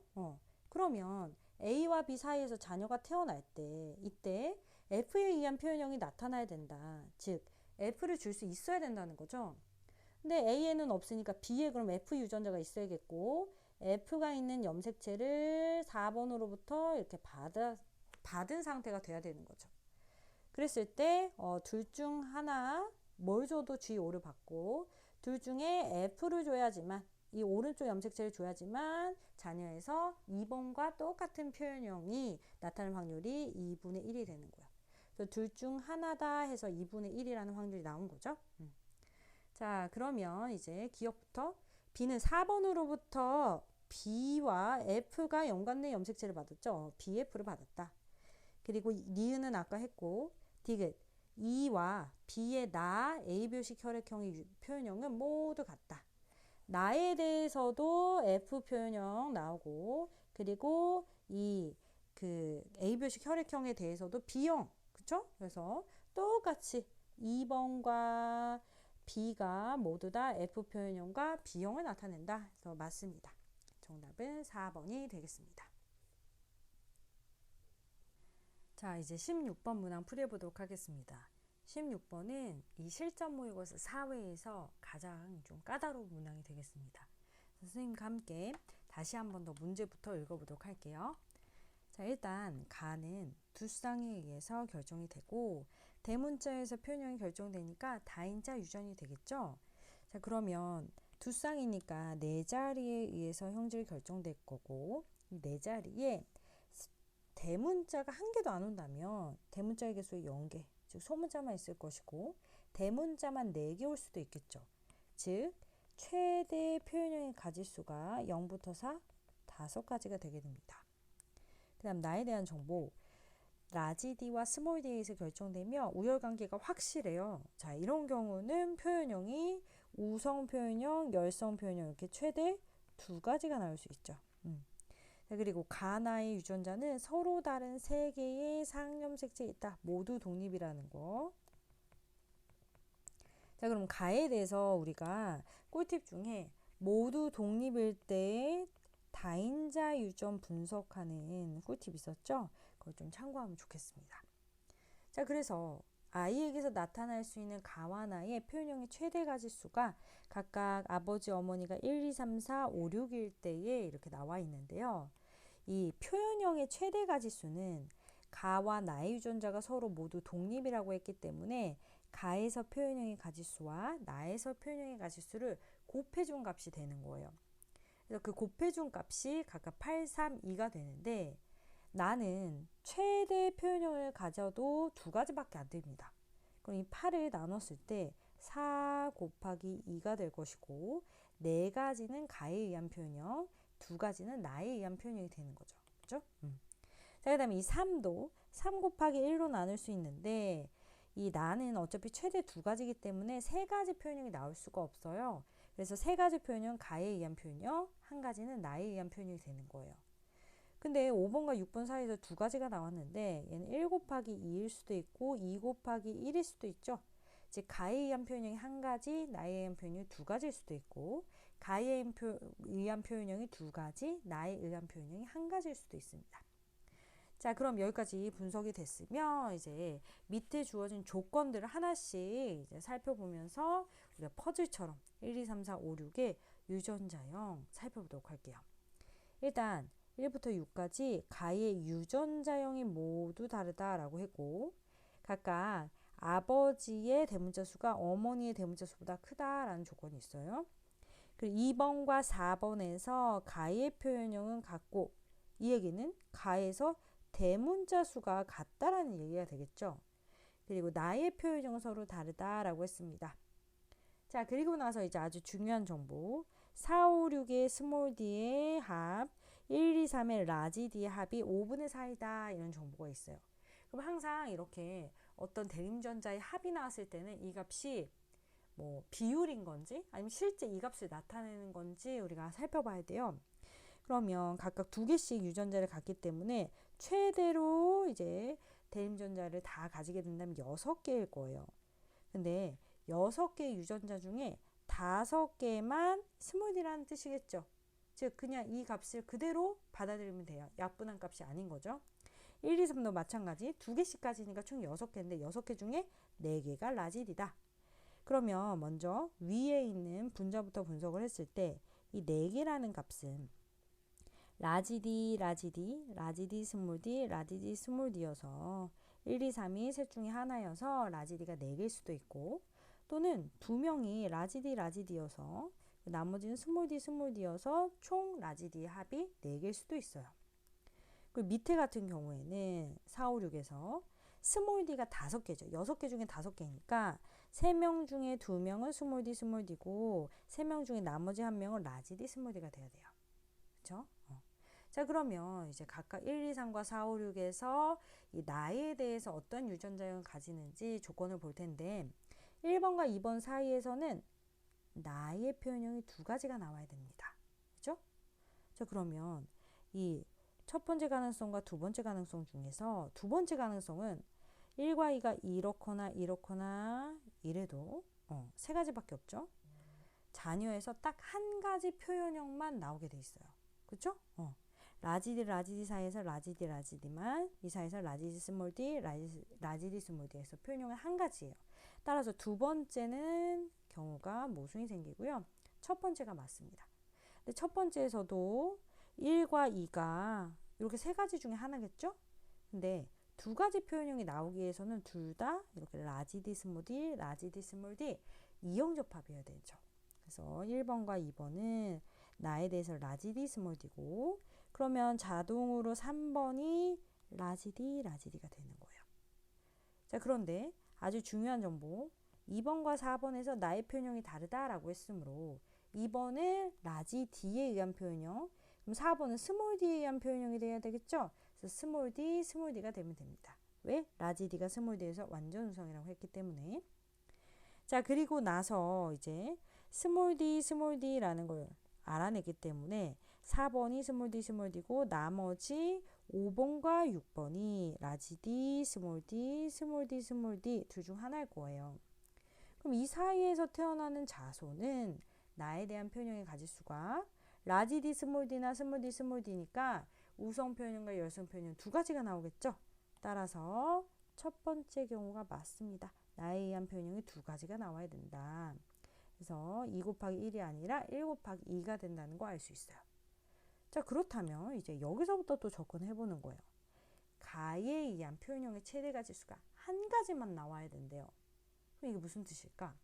그러면 A와 B 사이에서 자녀가 태어날 때 이때 F에 의한 표현형이 나타나야 된다. 즉 F를 줄 수 있어야 된다는 거죠. 근데 A에는 없으니까 B에 그럼 F 유전자가 있어야겠고, F가 있는 염색체를 4번으로부터 이렇게 받은 상태가 돼야 되는 거죠. 그랬을 때 둘 중 하나 뭘 줘도 G5를 받고, 둘 중에 F를 줘야지만, 이 오른쪽 염색체를 줘야지만 자녀에서 2번과 똑같은 표현형이 나타날 확률이 2분의 1이 되는 거예요. 둘 중 하나다 해서 2분의 1이라는 확률이 나온 거죠. 자, 그러면 이제 기억부터 B는 4번으로부터 B와 F가 연관된 염색체를 받았죠. BF를 받았다. 그리고 니은은 아까 했고, 디귿 E와 B의 나 A표식 혈액형의 표현형은 모두 같다. 나에 대해서도 F 표현형 나오고, 그리고 이 A표식 혈액형에 대해서도 B형, 그쵸? 그래서 똑같이 2번과 B가 모두 다 F 표현형과 B형을 나타낸다. 그래서 맞습니다. 정답은 4번이 되겠습니다. 자, 이제 16번 문항 풀이해보도록 하겠습니다. 16번은 이 실전 모의고사 4회에서 가장 좀 까다로운 문항이 되겠습니다. 선생님과 함께 다시 한 번 더 문제부터 읽어보도록 할게요. 자, 일단 가는 두 쌍에 의해서 결정이 되고, 대문자에서 표현형이 결정되니까 다인자 유전이 되겠죠. 자, 그러면 두 쌍이니까 네 자리에 의해서 형질이 결정될 거고, 이 네 자리에 대문자가 한 개도 안 온다면 대문자의 개수가 0개, 즉 소문자만 있을 것이고, 대문자만 4개 올 수도 있겠죠. 즉 최대 표현형의 가지수가 0부터 4, 5가지가 되게 됩니다. 그 다음 나에 대한 정보, 라지 D와 스몰 D에서 결정되며 우열관계가 확실해요. 자, 이런 경우는 표현형이 우성 표현형, 열성 표현형 이렇게 최대 2가지가 나올 수 있죠. 그리고 가나의 유전자는 서로 다른 3개의 상염색체에 있다. 모두 독립이라는 거. 자, 그럼 가에 대해서 우리가 꿀팁 중에 모두 독립일 때 다인자 유전 분석하는 꿀팁 있었죠? 그걸 좀 참고하면 좋겠습니다. 자, 그래서 아이에게서 나타날 수 있는 가와 나의 표현형의 최대 가지수가 각각 아버지, 어머니가 1, 2, 3, 4, 5, 6일 때에 이렇게 나와 있는데요. 이 표현형의 최대 가지수는 가와 나의 유전자가 서로 모두 독립이라고 했기 때문에 가에서 표현형의 가지수와 나에서 표현형의 가지수를 곱해준 값이 되는 거예요. 그래서 그 곱해준 값이 각각 8, 3, 2가 되는데, 나는 최대 표현형을 가져도 2가지밖에 안 됩니다. 그럼 이 8을 나눴을 때 4 곱하기 2가 될 것이고, 4가지는 가에 의한 표현형, 2가지는 나에 의한 표현형이 되는 거죠. 그죠? 자, 그 다음에 이 3도 3 곱하기 1로 나눌 수 있는데, 이 나는 어차피 최대 2가지이기 때문에 3가지 표현형이 나올 수가 없어요. 그래서 3가지 표현형 가에 의한 표현형, 1가지는 나에 의한 표현형이 되는 거예요. 근데 5번과 6번 사이에서 2가지가 나왔는데, 얘는 1 곱하기 2일 수도 있고 2 곱하기 1일 수도 있죠. 즉 가에 의한 표현형이 1가지, 나에 의한 표현형이 2가지일 수도 있고, 가에 의한 표현형이 2가지, 나에 의한 표현형이 1가지일 수도 있습니다. 자, 그럼 여기까지 분석이 됐으면 이제 밑에 주어진 조건들을 하나씩 이제 살펴보면서 우리가 퍼즐처럼 1, 2, 3, 4, 5, 6의 유전자형 살펴보도록 할게요. 일단 1부터 6까지 가의 유전자형이 모두 다르다라고 했고, 각각 아버지의 대문자 수가 어머니의 대문자 수보다 크다라는 조건이 있어요. 그리고 2번과 4번에서 가의 표현형은 같고, 이 얘기는 가에서 대문자 수가 같다라는 얘기가 되겠죠. 그리고 나의 표현형은 서로 다르다라고 했습니다. 자, 그리고 나서 이제 아주 중요한 정보. 4, 5, 6의 스몰 d의 합, 1, 2, 3의 라지 d의 합이 5분의 4이다. 이런 정보가 있어요. 그럼 항상 이렇게 어떤 대림전자의 합이 나왔을 때는 이 값이 뭐 비율인 건지 아니면 실제 이 값을 나타내는 건지 우리가 살펴봐야 돼요. 그러면 각각 2개씩 유전자를 갖기 때문에 최대로 이제 대림전자를 다 가지게 된다면 6개일 거예요. 근데 6개의 유전자 중에 5개만 스몰 d라는 뜻이겠죠. 즉 그냥 이 값을 그대로 받아들이면 돼요. 약분한 값이 아닌 거죠. 1, 2, 3도 마찬가지 2개씩까지니까 총 6개인데 6개 중에 4개가 라지 d다. 그러면 먼저 위에 있는 분자부터 분석을 했을 때 이 4개라는 값은 라지 D, 라지 D, 라지 D 스몰 D, 라지 D 스몰 D여서 1, 2, 3이 셋 중에 하나여서 라지 D가 4개일 수도 있고, 또는 2명이 라지 D, 라지 D여서 나머지는 스몰 D, 스몰 D여서 총 라지 D의 합이 4개일 수도 있어요. 그리고 밑에 같은 경우에는 4, 5, 6에서 스몰 d가 5개죠. 6개 중에 5개니까 3명 중에 2명은 스몰 d, 스몰 d고 3명 중에 나머지 1명은 라지 d, 스몰 d가 돼야 돼요. 그렇죠? 자, 그러면 이제 각각 1, 2, 3과 4, 5, 6에서 이 나이에 대해서 어떤 유전자형을 가지는지 조건을 볼 텐데 1번과 2번 사이에서는 나이의 표현형이 2가지가 나와야 됩니다. 그렇죠? 자, 그러면 이 첫 번째 가능성과 두 번째 가능성 중에서 두 번째 가능성은 1과 2가 이렇거나 이렇거나 이래도 3가지밖에 없죠. 자녀에서 딱 한 가지 표현형만 나오게 돼 있어요. 그렇죠? 라지디 라지디 사이에서 라지디 라지디만, 이 사이에서 라지디 스몰 d 라지디 스몰 d에서 표현형은 한 가지예요. 따라서 두 번째는 경우가 모순이 생기고요. 첫 번째가 맞습니다. 근데 첫 번째에서도 1과 2가 이렇게 3가지 중에 하나겠죠? 근데 2가지 표현형이 나오기 위해서는 둘 다 이렇게 라지디 스몰 d, 라지디 스몰 d 이형접합이어야 되죠. 그래서 1번과 2번은 나에 대해서 라지디 스몰 d고, 그러면 자동으로 3번이 라지디 라지디가 되는 거예요. 자, 그런데 아주 중요한 정보, 2번과 4번에서 나의 표현형이 다르다라고 했으므로 2번은 라지 d에 의한 표현형, 그럼 4번은 스몰 d에 의한 표현형이 돼야 되겠죠? 그래서 스몰 d, 스몰 d가 되면 됩니다. 왜? 라지 d가 스몰 d에서 완전 우성이라고 했기 때문에. 자, 그리고 나서 이제 스몰 d라는 걸 알아냈기 때문에 4번이 스몰 d, 스몰 d고 나머지 5번과 6번이 라지 d, 스몰 d, 스몰 d, 스몰 d 둘 중 하나일 거예요. 그럼 이 사이에서 태어나는 자손은 나에 대한 표현형의 가지수가 라지 d, 스몰 d나 스몰 d, 스몰 d니까 우성 표현형과 열성 표현형 2가지가 나오겠죠. 따라서 첫 번째 경우가 맞습니다. 나에 의한 표현형이 2가지가 나와야 된다. 그래서 2 곱하기 1이 아니라 1 곱하기 2가 된다는 거 알 수 있어요. 자, 그렇다면 이제 여기서부터 또 접근해보는 거예요. 가에 의한 표현형의 최대 가지수가 한 가지만 나와야 된대요. 그럼 이게 무슨 뜻일까?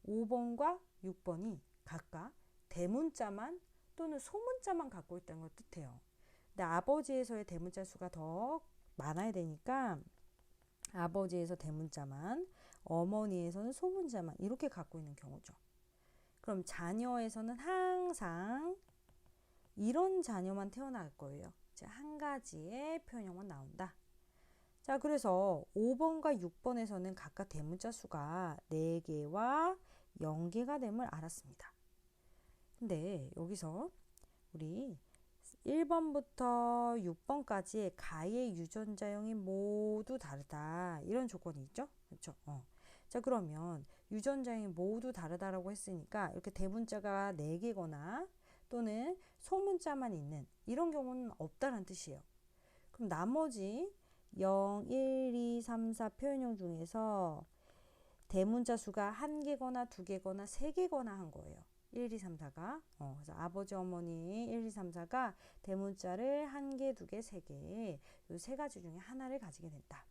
5번과 6번이 각각 대문자만 또는 소문자만 갖고 있다는 걸 뜻해요. 근데 아버지에서의 대문자 수가 더 많아야 되니까 아버지에서 대문자만, 어머니에서는 소문자만 이렇게 갖고 있는 경우죠. 그럼 자녀에서는 항상 이런 자녀만 태어날 거예요. 한 가지의 표현형만 나온다. 자, 그래서 5번과 6번에서는 각각 대문자 수가 4개와 0개가 됨을 알았습니다. 근데 여기서 우리 1번부터 6번까지의 가의 유전자형이 모두 다르다. 이런 조건이 있죠? 그렇죠? 자, 그러면 유전자형이 모두 다르다라고 했으니까 이렇게 대문자가 4개거나 또는 소문자만 있는 이런 경우는 없다는 뜻이에요. 그럼 나머지 0, 1, 2, 3, 4 표현형 중에서 대문자 수가 한 개거나 두 개거나 세 개거나 한 거예요. 1, 2, 3, 4가. 그래서 아버지, 어머니 1, 2, 3, 4가 대문자를 한 개, 두 개, 세 개, 이 세 가지 중에 하나를 가지게 된다.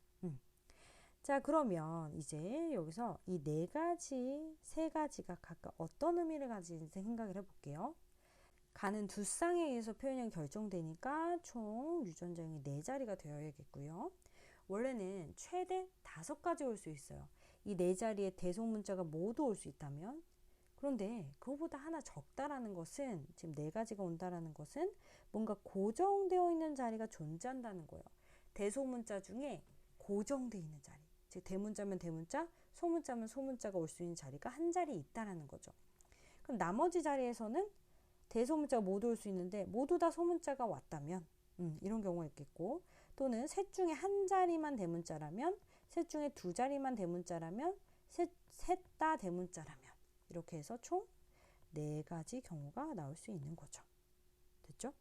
자, 그러면 이제 여기서 이 네 가지, 세 가지가 각각 어떤 의미를 가지는지 생각을 해볼게요. 가는 두 쌍에 의해서 표현형이 결정되니까 총 유전자형이 네 자리가 되어야겠고요. 원래는 최대 5가지 올 수 있어요. 이 네 자리에 대소문자가 모두 올 수 있다면. 그런데 그거보다 하나 적다라는 것은, 지금 네 가지가 온다라는 것은 뭔가 고정되어 있는 자리가 존재한다는 거예요. 대소문자 중에 고정되어 있는 자리. 즉 대문자면 대문자, 소문자면 소문자가 올 수 있는 자리가 한 자리 있다라는 거죠. 그럼 나머지 자리에서는 대소문자가 모두 올 수 있는데 모두 다 소문자가 왔다면 이런 경우가 있겠고, 또는 셋 중에 한 자리만 대문자라면, 셋 중에 두 자리만 대문자라면, 셋 다 대문자라면, 이렇게 해서 총 네 가지 경우가 나올 수 있는 거죠. 됐죠?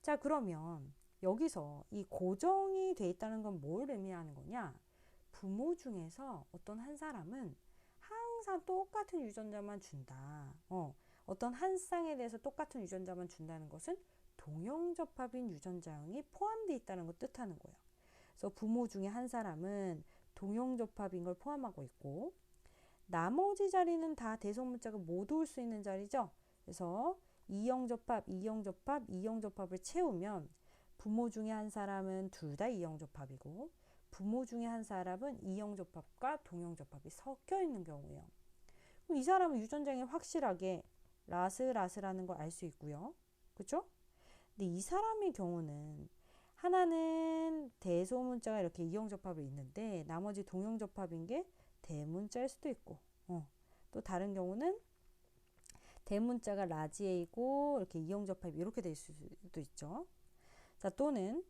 자, 그러면 여기서 이 고정이 돼 있다는 건 뭘 의미하는 거냐? 부모 중에서 어떤 한 사람은 항상 똑같은 유전자만 준다. 어떤 한 쌍에 대해서 똑같은 유전자만 준다는 것은 동형접합인 유전자형이 포함되어 있다는 걸 뜻하는 거예요. 그래서 부모 중에 한 사람은 동형접합인 걸 포함하고 있고, 나머지 자리는 다 대소문자가 모두 올 수 있는 자리죠. 그래서 이형접합, 이형접합, 이형접합을 채우면 부모 중에 한 사람은 둘 다 이형접합이고, 부모 중에 한 사람은 이형접합과 동형접합이 섞여 있는 경우예요. 그럼 이 사람은 유전자형이 확실하게 라스라스라는 걸 알 수 있고요. 그렇죠? 근데 이 사람의 경우는 하나는 대소문자가 이렇게 이형접합이 있는데 나머지 동형접합인 게 대문자일 수도 있고, 또 다른 경우는 대문자가 라지에이고 이렇게 이형접합이 이렇게 될 수도 있죠. 자, 또는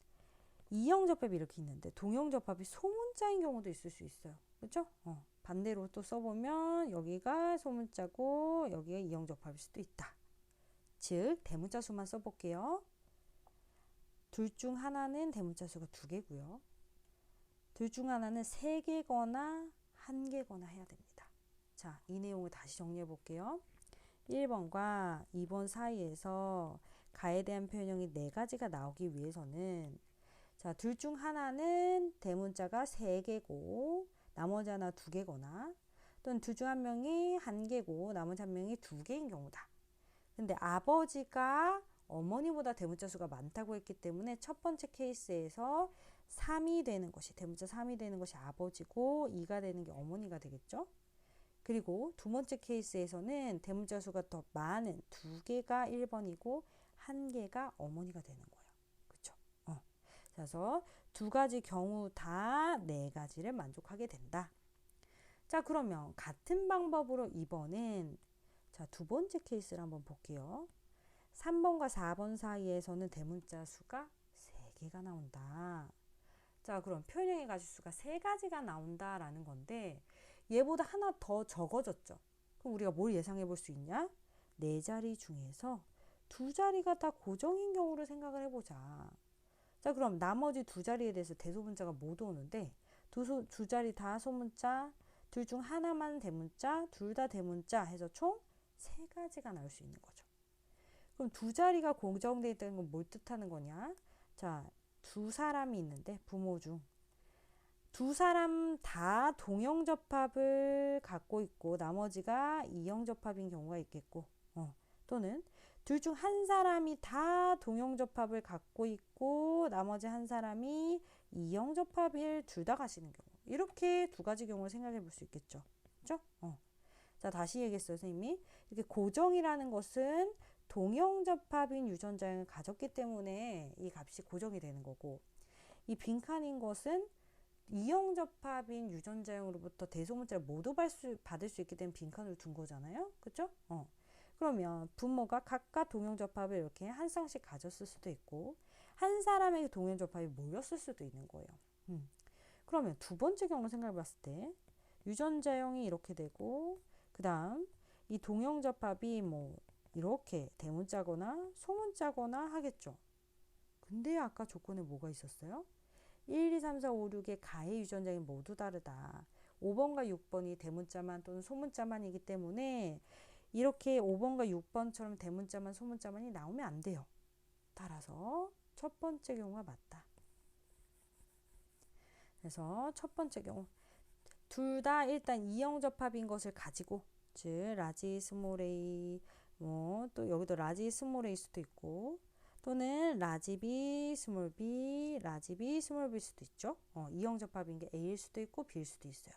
이형접합이 이렇게 있는데 동형접합이 소문자인 경우도 있을 수 있어요. 그렇죠? 반대로 또 써보면 여기가 소문자고 여기가 이형접합일 수도 있다. 즉 대문자 수만 써볼게요. 둘 중 하나는 대문자 수가 2개고요. 둘 중 하나는 3개거나 1개거나 해야 됩니다. 자, 이 내용을 다시 정리해 볼게요. 1번과 2번 사이에서 가에 대한 표현형이 4가지가 나오기 위해서는, 자, 둘 중 하나는 대문자가 3개고 나머지 하나 2개거나, 또는 둘 중 한 명이 1개고 나머지 한 명이 2개인 경우다. 근데 아버지가 어머니보다 대문자 수가 많다고 했기 때문에 첫 번째 케이스에서 3이 되는 것이, 대문자 3이 되는 것이 아버지고 2가 되는 게 어머니가 되겠죠. 그리고 두 번째 케이스에서는 대문자 수가 더 많은 2개가 1번이고 1개가 어머니가 되는 거예요. 그렇죠? 그래서 두 가지 경우 다 4가지를 만족하게 된다. 자, 그러면 같은 방법으로 2번은, 자, 두 번째 케이스를 한번 볼게요. 3번과 4번 사이에서는 대문자 수가 3개가 나온다. 자, 그럼 표현형의 가지수가 3가지가 나온다라는 건데 얘보다 하나 더 적어졌죠. 그럼 우리가 뭘 예상해 볼 수 있냐? 4자리 중에서 2자리가 다 고정인 경우를 생각을 해보자. 자, 그럼 나머지 2자리에 대해서 대소문자가 모두 오는데 두 자리 다 소문자, 둘 중 하나만 대문자, 둘 다 대문자 해서 총 3가지가 나올 수 있는 거죠. 그럼 2자리가 고정되어 있다는 건 뭘 뜻하는 거냐? 자, 2사람이 있는데 부모 중 2사람 다 동형접합을 갖고 있고 나머지가 이형접합인 경우가 있겠고, 또는 둘 중 한 사람이 다 동형접합을 갖고 있고 나머지 한 사람이 이형접합을 둘 다 가시는 경우, 이렇게 2가지 경우를 생각해 볼 수 있겠죠. 그렇죠? 자, 다시 얘기했어요, 선생님이. 이렇게 고정이라는 것은 동형접합인 유전자형을 가졌기 때문에 이 값이 고정이 되는 거고, 이 빈칸인 것은 이형접합인 유전자형으로부터 대소문자를 모두 받을 수 있게 된 빈칸을 둔 거잖아요. 그렇죠? 그러면 부모가 각각 동형접합을 이렇게 한 쌍씩 가졌을 수도 있고 한 사람에게 동형접합이 몰렸을 수도 있는 거예요. 그러면 두 번째 경우 생각해 봤을 때 유전자형이 이렇게 되고 그 다음 이 동형접합이 뭐 이렇게 대문자거나 소문자거나 하겠죠. 근데 아까 조건에 뭐가 있었어요? 1, 2, 3, 4, 5, 6의 가해 유전자는 모두 다르다. 5번과 6번이 대문자만 또는 소문자만이기 때문에 이렇게 5번과 6번처럼 대문자만 소문자만이 나오면 안 돼요. 따라서 첫 번째 경우가 맞다. 그래서 첫 번째 경우 둘 다 일단 이형 접합인 것을 가지고 즉 라지 스몰 a 뭐 또 여기도 라지 스몰 a일 수도 있고 또는 라지 b 스몰 b 라지 b 스몰 b일 수도 있죠. 이형 접합인 게 a일 수도 있고 b일 수도 있어요.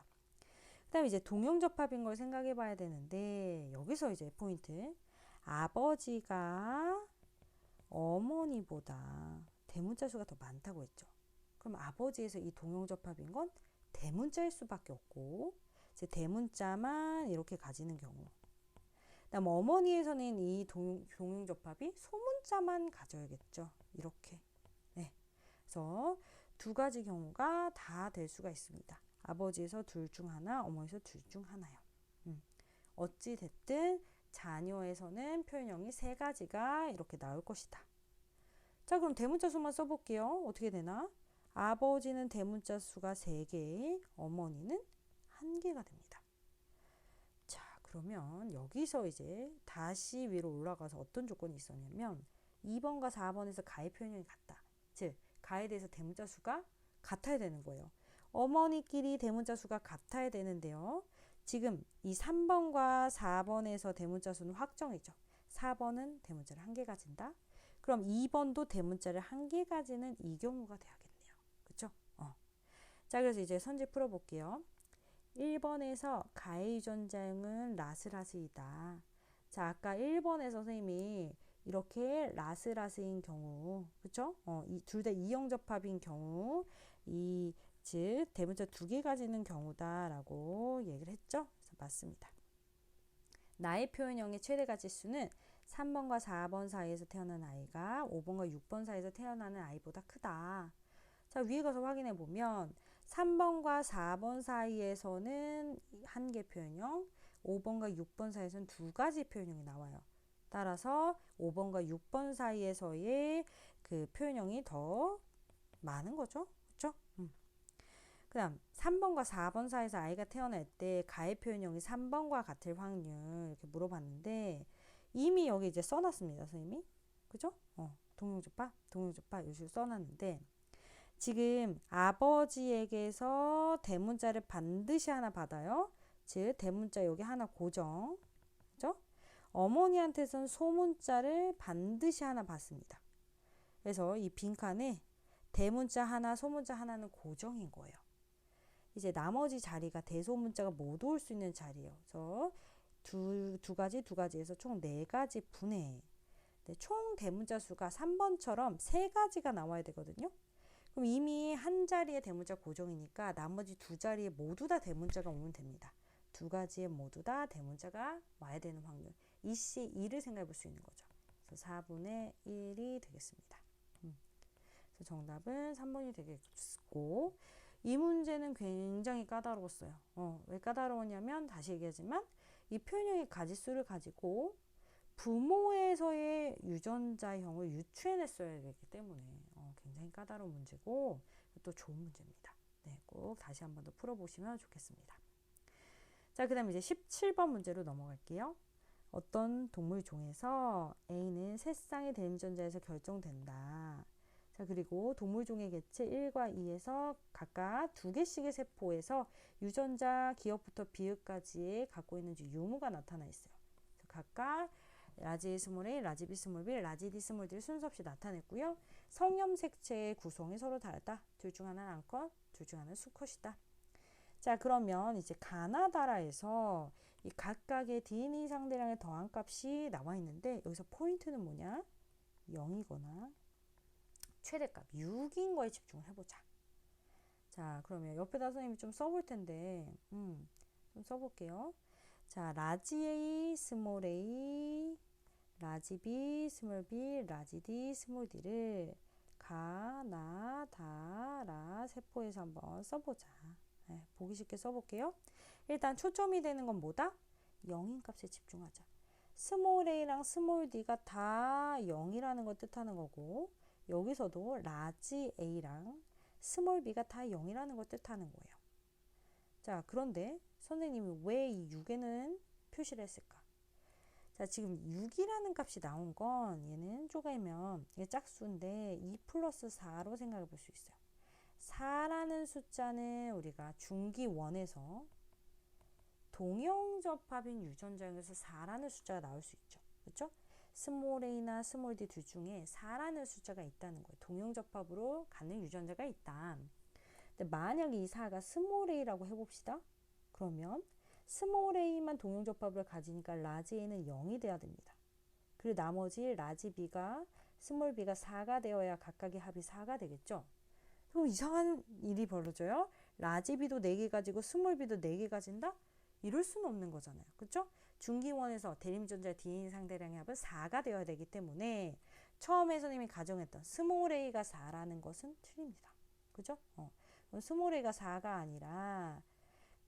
그 다음에 이제 동형 접합인 걸 생각해 봐야 되는데 여기서 이제 포인트 아버지가 어머니보다 대문자 수가 더 많다고 했죠. 그럼 아버지에서 이 동형 접합인 건 대문자일 수밖에 없고 이제 대문자만 이렇게 가지는 경우 그다음 어머니에서는 이 동형 접합이 소문자만 가져야겠죠. 이렇게 네. 그래서 두 가지 경우가 다 될 수가 있습니다. 아버지에서 둘 중 하나 어머니에서 둘 중 하나요. 어찌 됐든 자녀에서는 표현형이 세 가지가 이렇게 나올 것이다. 자 그럼 대문자 수만 써볼게요. 어떻게 되나? 아버지는 대문자 수가 3개, 어머니는 1개가 됩니다. 자, 그러면 여기서 이제 다시 위로 올라가서 어떤 조건이 있었냐면 2번과 4번에서 가해 표현형이 같다. 즉, 가해에 대해서 대문자 수가 같아야 되는 거예요. 어머니끼리 대문자 수가 같아야 되는데요. 지금 이 3번과 4번에서 대문자 수는 확정이죠. 4번은 대문자를 1개 가진다. 그럼 2번도 대문자를 1개 가지는 이 경우가 돼야겠네요. 그쵸? 자, 그래서 이제 선지 풀어볼게요. 1번에서 가해 유전자형은 라스라스이다. 자, 아까 1번에서 선생님이 이렇게 라스라스인 경우, 그쵸? 이 둘 다 이형 접합인 경우, 즉 대문자 2개 가지는 경우다라고 얘기를 했죠? 그래서 맞습니다. 나의 표현형의 최대 가지수는 3번과 4번 사이에서 태어난 아이가 5번과 6번 사이에서 태어나는 아이보다 크다. 자, 위에 가서 확인해 보면 3번과 4번 사이에서는 1개 표현형, 5번과 6번 사이에서는 2가지 표현형이 나와요. 따라서 5번과 6번 사이에서의 그 표현형이 더 많은 거죠. 그렇죠? 그 다음 3번과 4번 사이에서 아이가 태어날 때 가해 표현형이 3번과 같을 확률 이렇게 물어봤는데 이미 여기 이제 써놨습니다. 선생님이. 그죠? 동형접합 이런 식으로 써놨는데 지금 아버지에게서 대문자를 반드시 하나 받아요. 즉 대문자 여기 하나 고정. 그죠? 어머니한테선 소문자를 반드시 하나 받습니다. 그래서 이 빈칸에 대문자 하나 소문자 하나는 고정인 거예요. 이제 나머지 자리가 대소문자가 못 올 수 있는 자리예요. 그래서 두 가지에서 총 4가지 분해. 네, 총 대문자 수가 3번처럼 3가지가 나와야 되거든요. 그럼 이미 한 자리에 대문자 고정이니까 나머지 2자리에 모두 다 대문자가 오면 됩니다. 2가지에 모두 다 대문자가 와야 되는 확률. 이씨 2를 생각해 볼 수 있는 거죠. 그래서 4분의 1이 되겠습니다. 그래서 정답은 3번이 되겠고 이 문제는 굉장히 까다로웠어요. 왜 까다로웠냐면 다시 얘기하지만 이 표현형의 가지수를 가지고 부모에서의 유전자형을 유추해냈어야 되기 때문에 굉장히 까다로운 문제고 또 좋은 문제입니다. 네, 꼭 다시 한 번 더 풀어보시면 좋겠습니다. 자, 그 다음에 이제 17번 문제로 넘어갈게요. 어떤 동물 종에서 A는 세 쌍의 대문자에서 결정된다. 자, 그리고 동물종의 개체 1과 2에서 각각 2개씩의 세포에서 유전자 기억부터 비읍까지 갖고 있는 유무가 나타나 있어요. 각각 라지 스몰 A, 라지 B 스몰 B, 라지 D 스몰 D를 순서 없이 나타냈고요. 성염색체의 구성이 서로 다르다. 둘 중 하나는 암컷, 둘 중 하나는 수컷이다. 자, 그러면 이제 가나다라에서 이 각각의 DNA 상대량의 더한 값이 나와 있는데 여기서 포인트는 뭐냐? 0이거나 최대값 6인 거에 집중을 해보자. 자, 그러면 옆에다 선생님이 좀 써볼 텐데 좀 써볼게요. 자, 라지 A, 스몰 a, 라지 B, 스몰 b, 라지 D, 스몰 d를 가나다라 세포에서 한번 써보자. 네, 보기 쉽게 써볼게요. 일단 초점이 되는 건 뭐다? 0인 값에 집중하자. 스몰 a랑 스몰 d가 다 0이라는 걸 뜻하는 거고 여기서도 라지 A랑 스몰 b가 다 0이라는 걸 뜻하는 거예요. 자, 그런데 선생님이 왜 이 6에는 표시를 했을까? 자, 지금 6이라는 값이 나온 건 얘는 쪼개면 이게 짝수인데 2 플러스 4로 생각해 볼 수 있어요. 4라는 숫자는 우리가 중기 1에서 동형접합인 유전자에서 4라는 숫자가 나올 수 있죠. 그렇죠? 스몰 a나 스몰 d 둘 중에 4라는 숫자가 있다는 거예요. 동형접합으로 갖는 유전자가 있다. 근데 만약 이 4가 스몰 a라고 해봅시다. 그러면 스몰 a만 동형접합을 가지니까 라지 a는 0이 돼야 됩니다. 그리고 나머지 라지 b가 스몰 b가 4가 되어야 각각의 합이 4가 되겠죠. 그럼 이상한 일이 벌어져요. 라지 b도 4개 가지고 스몰 b도 4개 가진다? 이럴 수는 없는 거잖아요. 그렇죠? 중기원에서 대림전자 DNA 상대량의 합은 4가 되어야 되기 때문에 처음에 선생님이 가정했던 스몰 a가 4라는 것은 틀립니다. 그죠? 그럼 스몰 a가 4가 아니라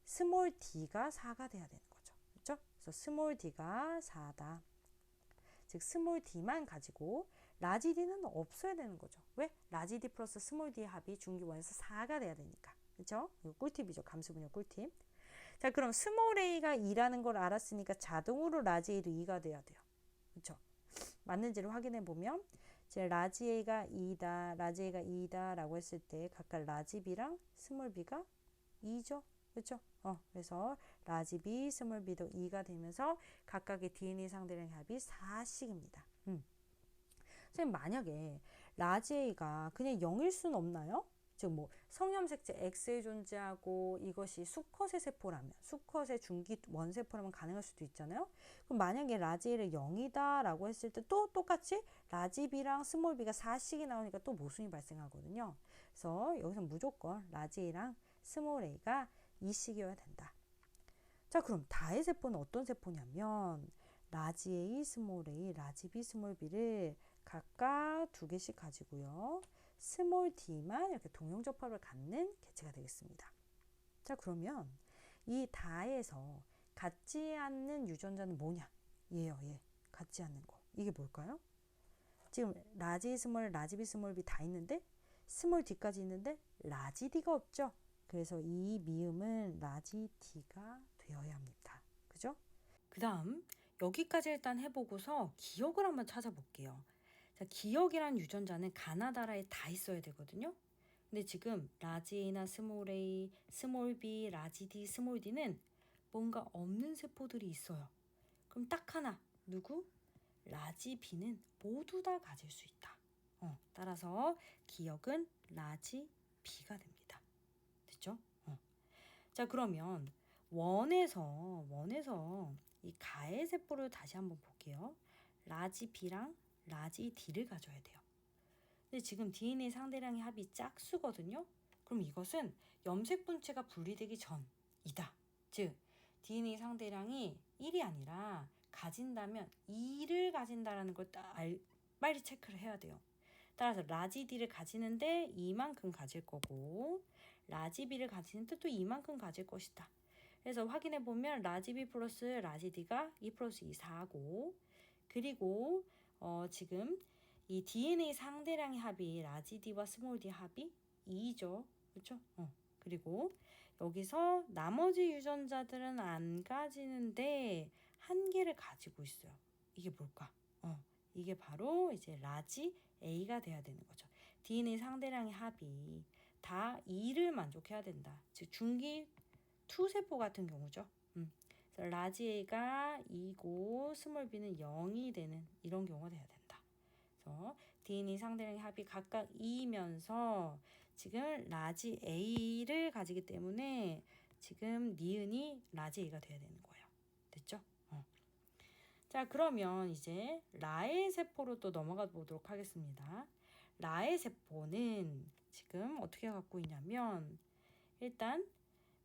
스몰 d가 4가 돼야 되는 거죠. 그렇죠? 그래서 스몰 d가 4다. 즉 스몰 d만 가지고 라지 d는 없어야 되는 거죠. 왜? 라지 d 플러스 스몰 d의 합이 중기원에서 4가 돼야 되니까. 그렇죠? 이거 꿀팁이죠. 감수분열 꿀팁. 자, 그럼 스몰 a가 2라는 걸 알았으니까 자동으로 라지 a도 2가 돼야 돼요. 그렇죠? 맞는지를 확인해 보면 이제 라지 a가 2다, 라지 a가 2다 라고 했을 때 각각 라지 b랑 스몰 b가 2죠. 그렇죠? 그래서 라지 b, 스몰 b도 2가 되면서 각각의 DNA 상대량의 합이 4씩입니다. 선생님 만약에 라지 a가 그냥 0일 수는 없나요? 즉 뭐 성염색체 X에 존재하고 이것이 수컷의 세포라면 수컷의 중기 원세포라면 가능할 수도 있잖아요. 그럼 만약에 라지 A를 0이다 라고 했을 때 또 똑같이 라지 B랑 스몰 B가 4씩이 나오니까 또 모순이 발생하거든요. 그래서 여기서 무조건 라지 A랑 스몰 A가 2씩이어야 된다. 자, 그럼 다의 세포는 어떤 세포냐면 라지 A, 스몰 A, 라지 B, 스몰 B를 각각 2개씩 가지고요. 스몰 d만 이렇게 동형접합을 갖는 개체가 되겠습니다. 자, 그러면 이 다에서 같지 않는 유전자는 뭐냐? 얘요, 얘. 같지 않는 거. 이게 뭘까요? 지금 라지 스몰, 라지 B, 스몰 B 다 있는데 스몰 d까지 있는데 라지 d가 없죠. 그래서 이 미음은 라지 d가 되어야 합니다. 그죠? 그 다음 여기까지 일단 해보고서 기억을 한번 찾아볼게요. 자, 기억이란 유전자는 가나다라에 다 있어야 되거든요. 근데 지금 라지 A나 스몰 A, 스몰 B, 라지 D, 스몰 D는 뭔가 없는 세포들이 있어요. 그럼 딱 하나, 누구? 라지 B는 모두 다 가질 수 있다. 따라서 기억은 라지 B가 됩니다. 됐죠? 자, 그러면 원에서 이 가해 세포를 다시 한번 볼게요. 라지 B랑 라지 D를 가져야 돼요. 근데 지금 DNA 상대량의 합이 짝수거든요. 그럼 이것은 염색 분체가 분리되기 전이다. 즉 DNA 상대량이 1이 아니라 가진다면 2를 가진다라는 걸 빨리 체크를 해야 돼요. 따라서 라지 D를 가지는데 이만큼 가질 거고 라지 B를 가지는데 또 이만큼 가질 것이다. 그래서 확인해 보면 라지 B 플러스 라지 D가 2 플러스 2, 4고 그리고 지금 이 DNA 상대량의 합이 라지 D와 스몰 D 합이 2죠. 그렇죠? 그리고 여기서 나머지 유전자들은 안 가지는데 한 개를 가지고 있어요. 이게 뭘까? 이게 바로 이제 라지 A가 돼야 되는 거죠. DNA 상대량의 합이 다 2를 만족해야 된다. 즉 중기 투세포 같은 경우죠. 그래서 라지 A가 2고 스몰 B는 0이 되는 이런 경우가 돼야 된다. 그래서 DNA 상대량의 합이 각각 2이면서 지금 라지 A를 가지기 때문에 지금 니은이 라지 A가 돼야 되는 거예요. 됐죠? 자, 그러면 이제 라의 세포로 또 넘어가 보도록 하겠습니다. 라의 세포는 지금 어떻게 갖고 있냐면 일단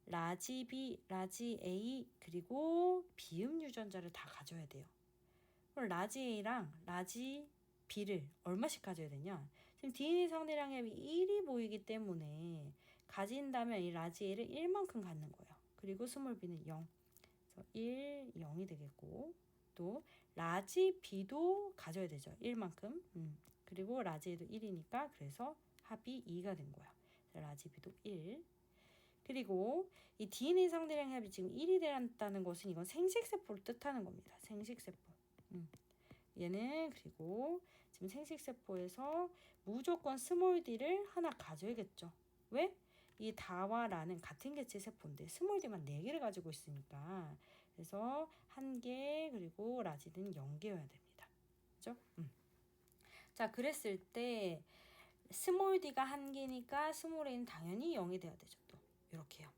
라지 B, 라지 A 그리고 비음 유전자를 다 가져야 돼요. 그럼 라지 A랑 라지 B를 얼마씩 가져야 되냐? 지금 DNA 상대량의 합이 1이 보이기 때문에 가진다면 이 라지 A를 1만큼 갖는 거예요. 그리고 스몰 B는 0. 그래서 1, 0이 되겠고 또 라지 B도 가져야 되죠. 1만큼. 그리고 라지에도 1이니까 그래서 합이 2가 된 거야. 라지비도 1. 그리고 이 DNA 상대량 합이 지금 1이 된다는 것은 이건 생식세포를 뜻하는 겁니다. 생식세포. 얘는 그리고 지금 생식세포에서 무조건 스몰 d를 하나 가져야겠죠. 왜? 이 다와 라는 같은 개체 세포인데 스몰 d만 4개를 가지고 있으니까 그래서 1개 그리고 라지는 0개여야 됩니다. 그죠? 자, 그랬을 때 스몰 d가 1개니까 스몰 a는 당연히 0이 돼야 되죠. 또 이렇게요.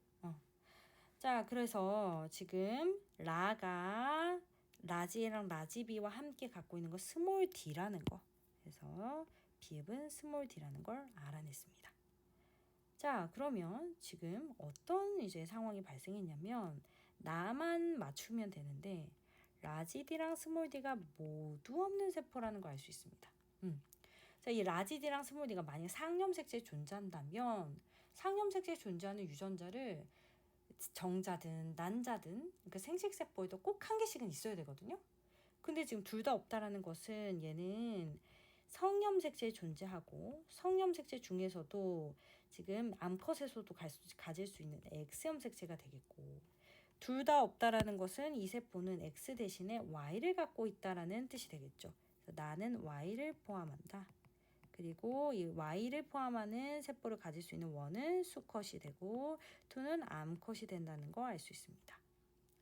자, 그래서 지금 라가 라지랑 라지비와 함께 갖고 있는 거 스몰 d라는 거. 그래서 비읍은 스몰 d라는 걸 알아냈습니다. 자, 그러면 지금 어떤 이제 상황이 발생했냐면 나만 맞추면 되는데 라지 d랑 스몰 d가 모두 없는 세포라는 걸 알 수 있습니다. 자, 이 라지 d랑 스몰 d가 만약 상염색체에 존재한다면 상염색체에 존재하는 유전자를 정자든 난자든 그러니까 생식세포에도 꼭 1개씩은 있어야 되거든요. 근데 지금 둘 다 없다라는 것은 얘는 성염색체에 존재하고 성염색체 중에서도 지금 암컷에서도 가질 수 있는 X염색체가 되겠고 둘 다 없다라는 것은 이 세포는 X 대신에 Y를 갖고 있다라는 뜻이 되겠죠. 그래서 나는 Y를 포함한다. 그리고 이 Y를 포함하는 세포를 가질 수 있는 1은 수컷이 되고 2는 암컷이 된다는 거 알 수 있습니다.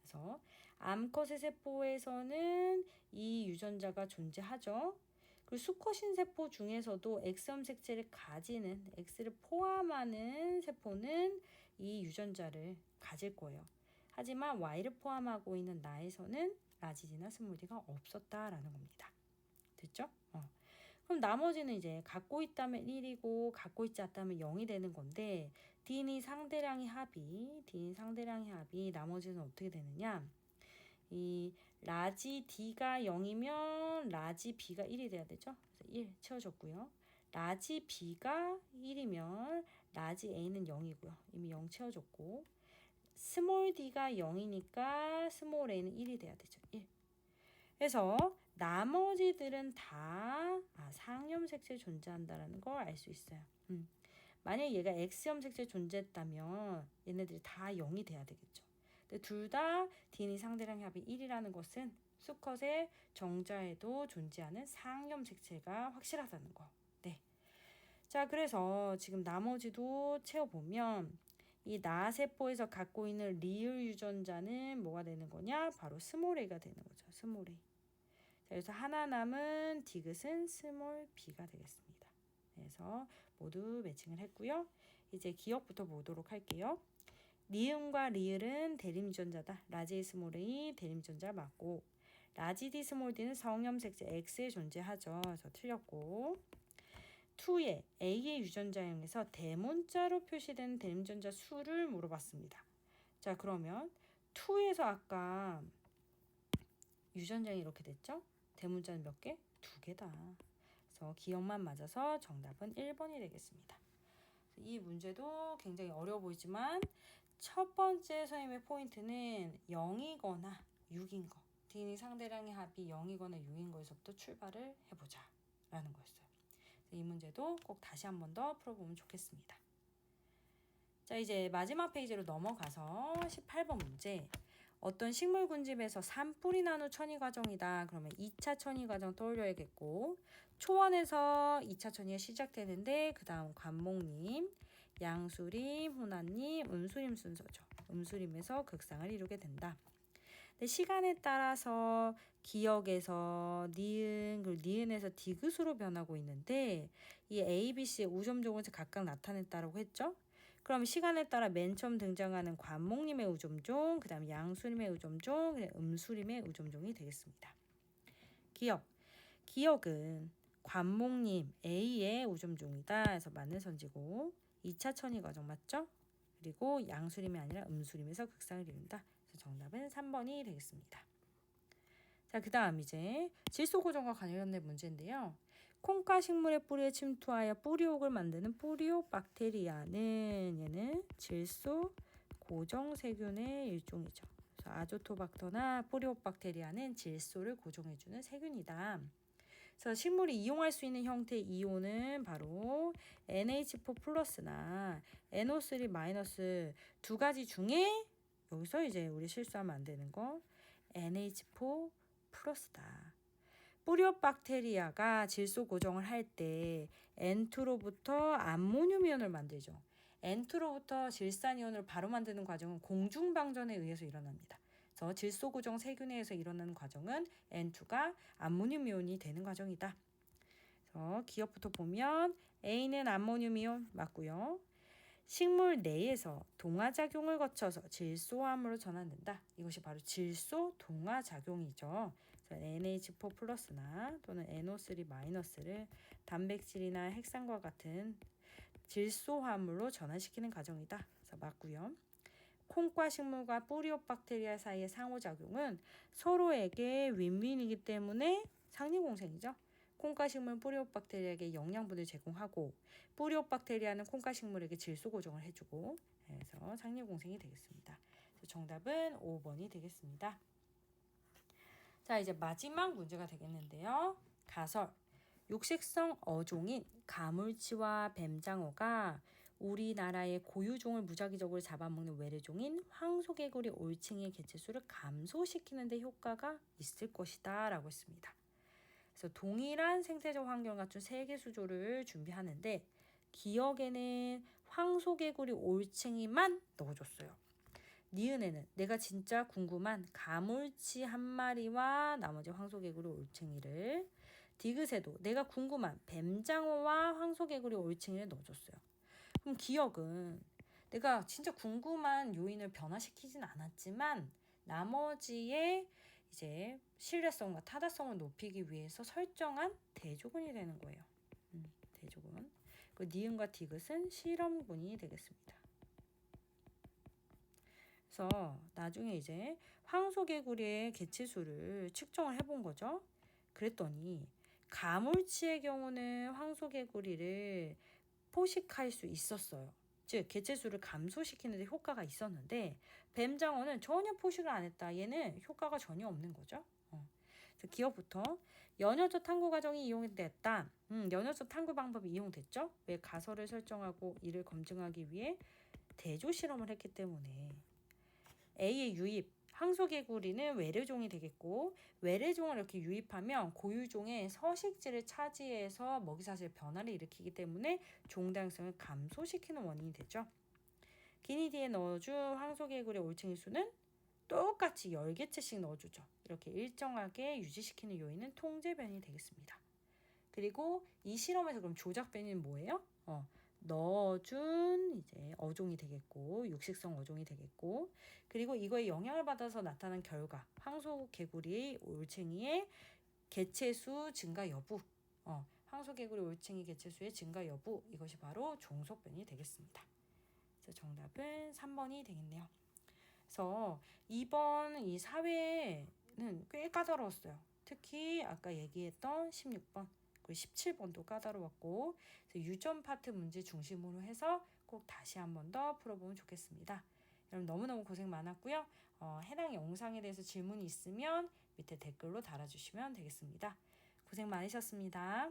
그래서 암컷의 세포에서는 이 유전자가 존재하죠. 그리고 수컷인 세포 중에서도 X염색체를 가지는 X를 포함하는 세포는 이 유전자를 가질 거예요. 하지만 Y를 포함하고 있는 나에서는 라지디나 스몰디가 없었다라는 겁니다. 됐죠? 그럼 나머지는 이제 갖고 있다면 1이고 갖고 있지 않다면 0이 되는 건데 DNA 상대량의 합이 나머지는 어떻게 되느냐? 이 라지 D가 0이면 라지 B가 1이 돼야 되죠. 그래서 1 채워줬고요. 라지 B가 1이면 라지 A는 0이고요. 이미 0 채워줬고 스몰 D가 0이니까 스몰 A는 1이 돼야 되죠. 1. 그래서 나머지들은 다 상염색체에 존재한다는 걸 알 수 있어요. 만약 얘가 X염색체에 존재했다면 얘네들이 다 0이 돼야 되겠죠. 근데 둘 다 DNA 상대량 합이 1이라는 것은 수컷의 정자에도 존재하는 상염색체가 확실하다는 거. 네. 자, 그래서 지금 나머지도 채워보면 이 나세포에서 갖고 있는 리을 유전자는 뭐가 되는 거냐? 바로 스몰 a가 되는 거죠. 스몰 a. 그래서 하나 남은 디귿은 스몰 b가 되겠습니다. 그래서 모두 매칭을 했고요. 이제 기억부터 보도록 할게요. 니은과 리을은 대립 유전자다. 라지 스몰 a 대립 유전자 맞고 라지 d 스몰 d는 성염색체 X에 존재하죠. 그래서 틀렸고 2의 A의 유전자형에서 대문자로 표시된 대립 유전자 수를 물어봤습니다. 자, 그러면 2에서 아까 유전자형이 이렇게 됐죠? 대문자는 몇 개? 2개다. 그래서 기억만 맞아서 정답은 1번이 되겠습니다. 이 문제도 굉장히 어려워 보이지만 첫 번째 선생님의 포인트는 0이거나 6인 거. DNA 상대량의 합이 0이거나 6인 거에서부터 출발을 해보자 라는 거였어요. 이 문제도 꼭 다시 한 번 더 풀어보면 좋겠습니다. 자, 이제 마지막 페이지로 넘어가서 18번 문제. 어떤 식물 군집에서 산뿌리 나누 천이 과정이다. 그러면 2차 천이 과정 떠올려야겠고 초원에서 2차 천이가 시작되는데 그 다음 관목림, 양수림, 훈화림, 음수림 순서죠. 음수림에서 극상을 이루게 된다. 근데 시간에 따라서 기역에서 니은, 그리고 니은에서 디귿으로 변하고 있는데 이 A, B, C의 우점종을 각각 나타냈다라고 했죠. 그럼 시간에 따라 맨 처음 등장하는 관목림의 우점종, 그 다음 양수림의 우점종, 음수림의 우점종이 되겠습니다. 기역은 관목림 A의 우점종이다. 그래서 맞는 선지고 2차 천이 과정 맞죠? 그리고 양수림이 아니라 음수림에서 극상을 이룬다. 그래서 정답은 3번이 되겠습니다. 자, 그 다음 이제 질소고정과 관련된 문제인데요. 콩과 식물의 뿌리에 침투하여 뿌리옥을 만드는 뿌리옥 박테리아는 얘는 질소 고정 세균의 일종이죠. 그래서 아조토박터나 뿌리옥 박테리아는 질소를 고정해주는 세균이다. 그래서 식물이 이용할 수 있는 형태의 이온은 바로 NH4 플러스나 NO3 마이너스 두 가지 중에 여기서 이제 우리 실수하면 안 되는 거 NH4 플러스다. 뿌리오박테리아가 질소 고정을 할 때 N2로부터 암모늄 이온을 만들죠. N2로부터 질산이온을 바로 만드는 과정은 공중방전에 의해서 일어납니다. 그래서 질소 고정 세균에서 일어나는 과정은 N2가 암모늄 이온이 되는 과정이다. 그래서 기억부터 보면 A는 암모늄 이온 맞고요. 식물 내에서 동화작용을 거쳐서 질소화합으로 전환된다. 이것이 바로 질소 동화작용이죠. NH4 플러스나 또는 NO3 마이너스를 단백질이나 핵산과 같은 질소화합물로 전환시키는 과정이다. 그래서 맞고요. 콩과 식물과 뿌리오박테리아 사이의 상호작용은 서로에게 윈윈이기 때문에 상리공생이죠. 콩과 식물은 뿌리오박테리아에게 영양분을 제공하고 뿌리오박테리아는 콩과 식물에게 질소 고정을 해주고 그래서 상리공생이 되겠습니다. 정답은 5번이 되겠습니다. 자, 이제 마지막 문제가 되겠는데요. 가설. 육식성 어종인 가물치와 뱀장어가 우리나라의 고유종을 무작위적으로 잡아먹는 외래종인 황소개구리 올챙이의 개체수를 감소시키는 데 효과가 있을 것이다 라고 했습니다. 그래서 동일한 생태적 환경을 갖춘 세개 수조를 준비하는데 기억에는 황소개구리 올챙이만 넣어줬어요. 니은에는 내가 진짜 궁금한 가물치 한 마리와 나머지 황소개구리 올챙이를, 디귿에도 내가 궁금한 뱀장어와 황소개구리 올챙이를 넣어줬어요. 그럼 기억은 내가 진짜 궁금한 요인을 변화시키진 않았지만 나머지의 이제 신뢰성과 타다성을 높이기 위해서 설정한 대조군이 되는 거예요. 대조군. 그 니은과 디귿은 실험군이 되겠습니다. 그래서 나중에 이제 황소개구리의 개체수를 측정을 해본 거죠. 그랬더니 가물치의 경우는 황소개구리를 포식할 수 있었어요. 즉 개체수를 감소시키는 데 효과가 있었는데 뱀장어는 전혀 포식을 안 했다. 얘는 효과가 전혀 없는 거죠. 그래서 기억부터 연혈조 탐구 과정이 이용됐다. 연혈조 탐구 방법이 이용됐죠. 왜? 가설을 설정하고 이를 검증하기 위해 대조 실험을 했기 때문에. A의 유입, 황소개구리는 외래종이 되겠고 외래종을 이렇게 유입하면 고유종의 서식지를 차지해서 먹이사슬 변화를 일으키기 때문에 종 다양성을 감소시키는 원인이 되죠. 기니디에 넣어준 황소개구리 올챙이 수는 똑같이 10개체씩 넣어주죠. 이렇게 일정하게 유지시키는 요인은 통제변이 되겠습니다. 그리고 이 실험에서 그럼 조작변이는 뭐예요? 넣어준 이제 어종이 되겠고 육식성 어종이 되겠고 그리고 이거에 영향을 받아서 나타난 결과 황소개구리 올챙이의 개체수 증가 여부 황소개구리 올챙이 개체수의 증가 여부 이것이 바로 종속변이 되겠습니다. 그래서 정답은 3번이 되겠네요. 그래서 이번 이 사회는 꽤 까다로웠어요. 특히 아까 얘기했던 16번 17번도 까다로웠고 유전 파트 문제 중심으로 해서 꼭 다시 한 번 더 풀어보면 좋겠습니다. 여러분 너무너무 고생 많았고요. 해당 영상에 대해서 질문이 있으면 밑에 댓글로 달아주시면 되겠습니다. 고생 많으셨습니다.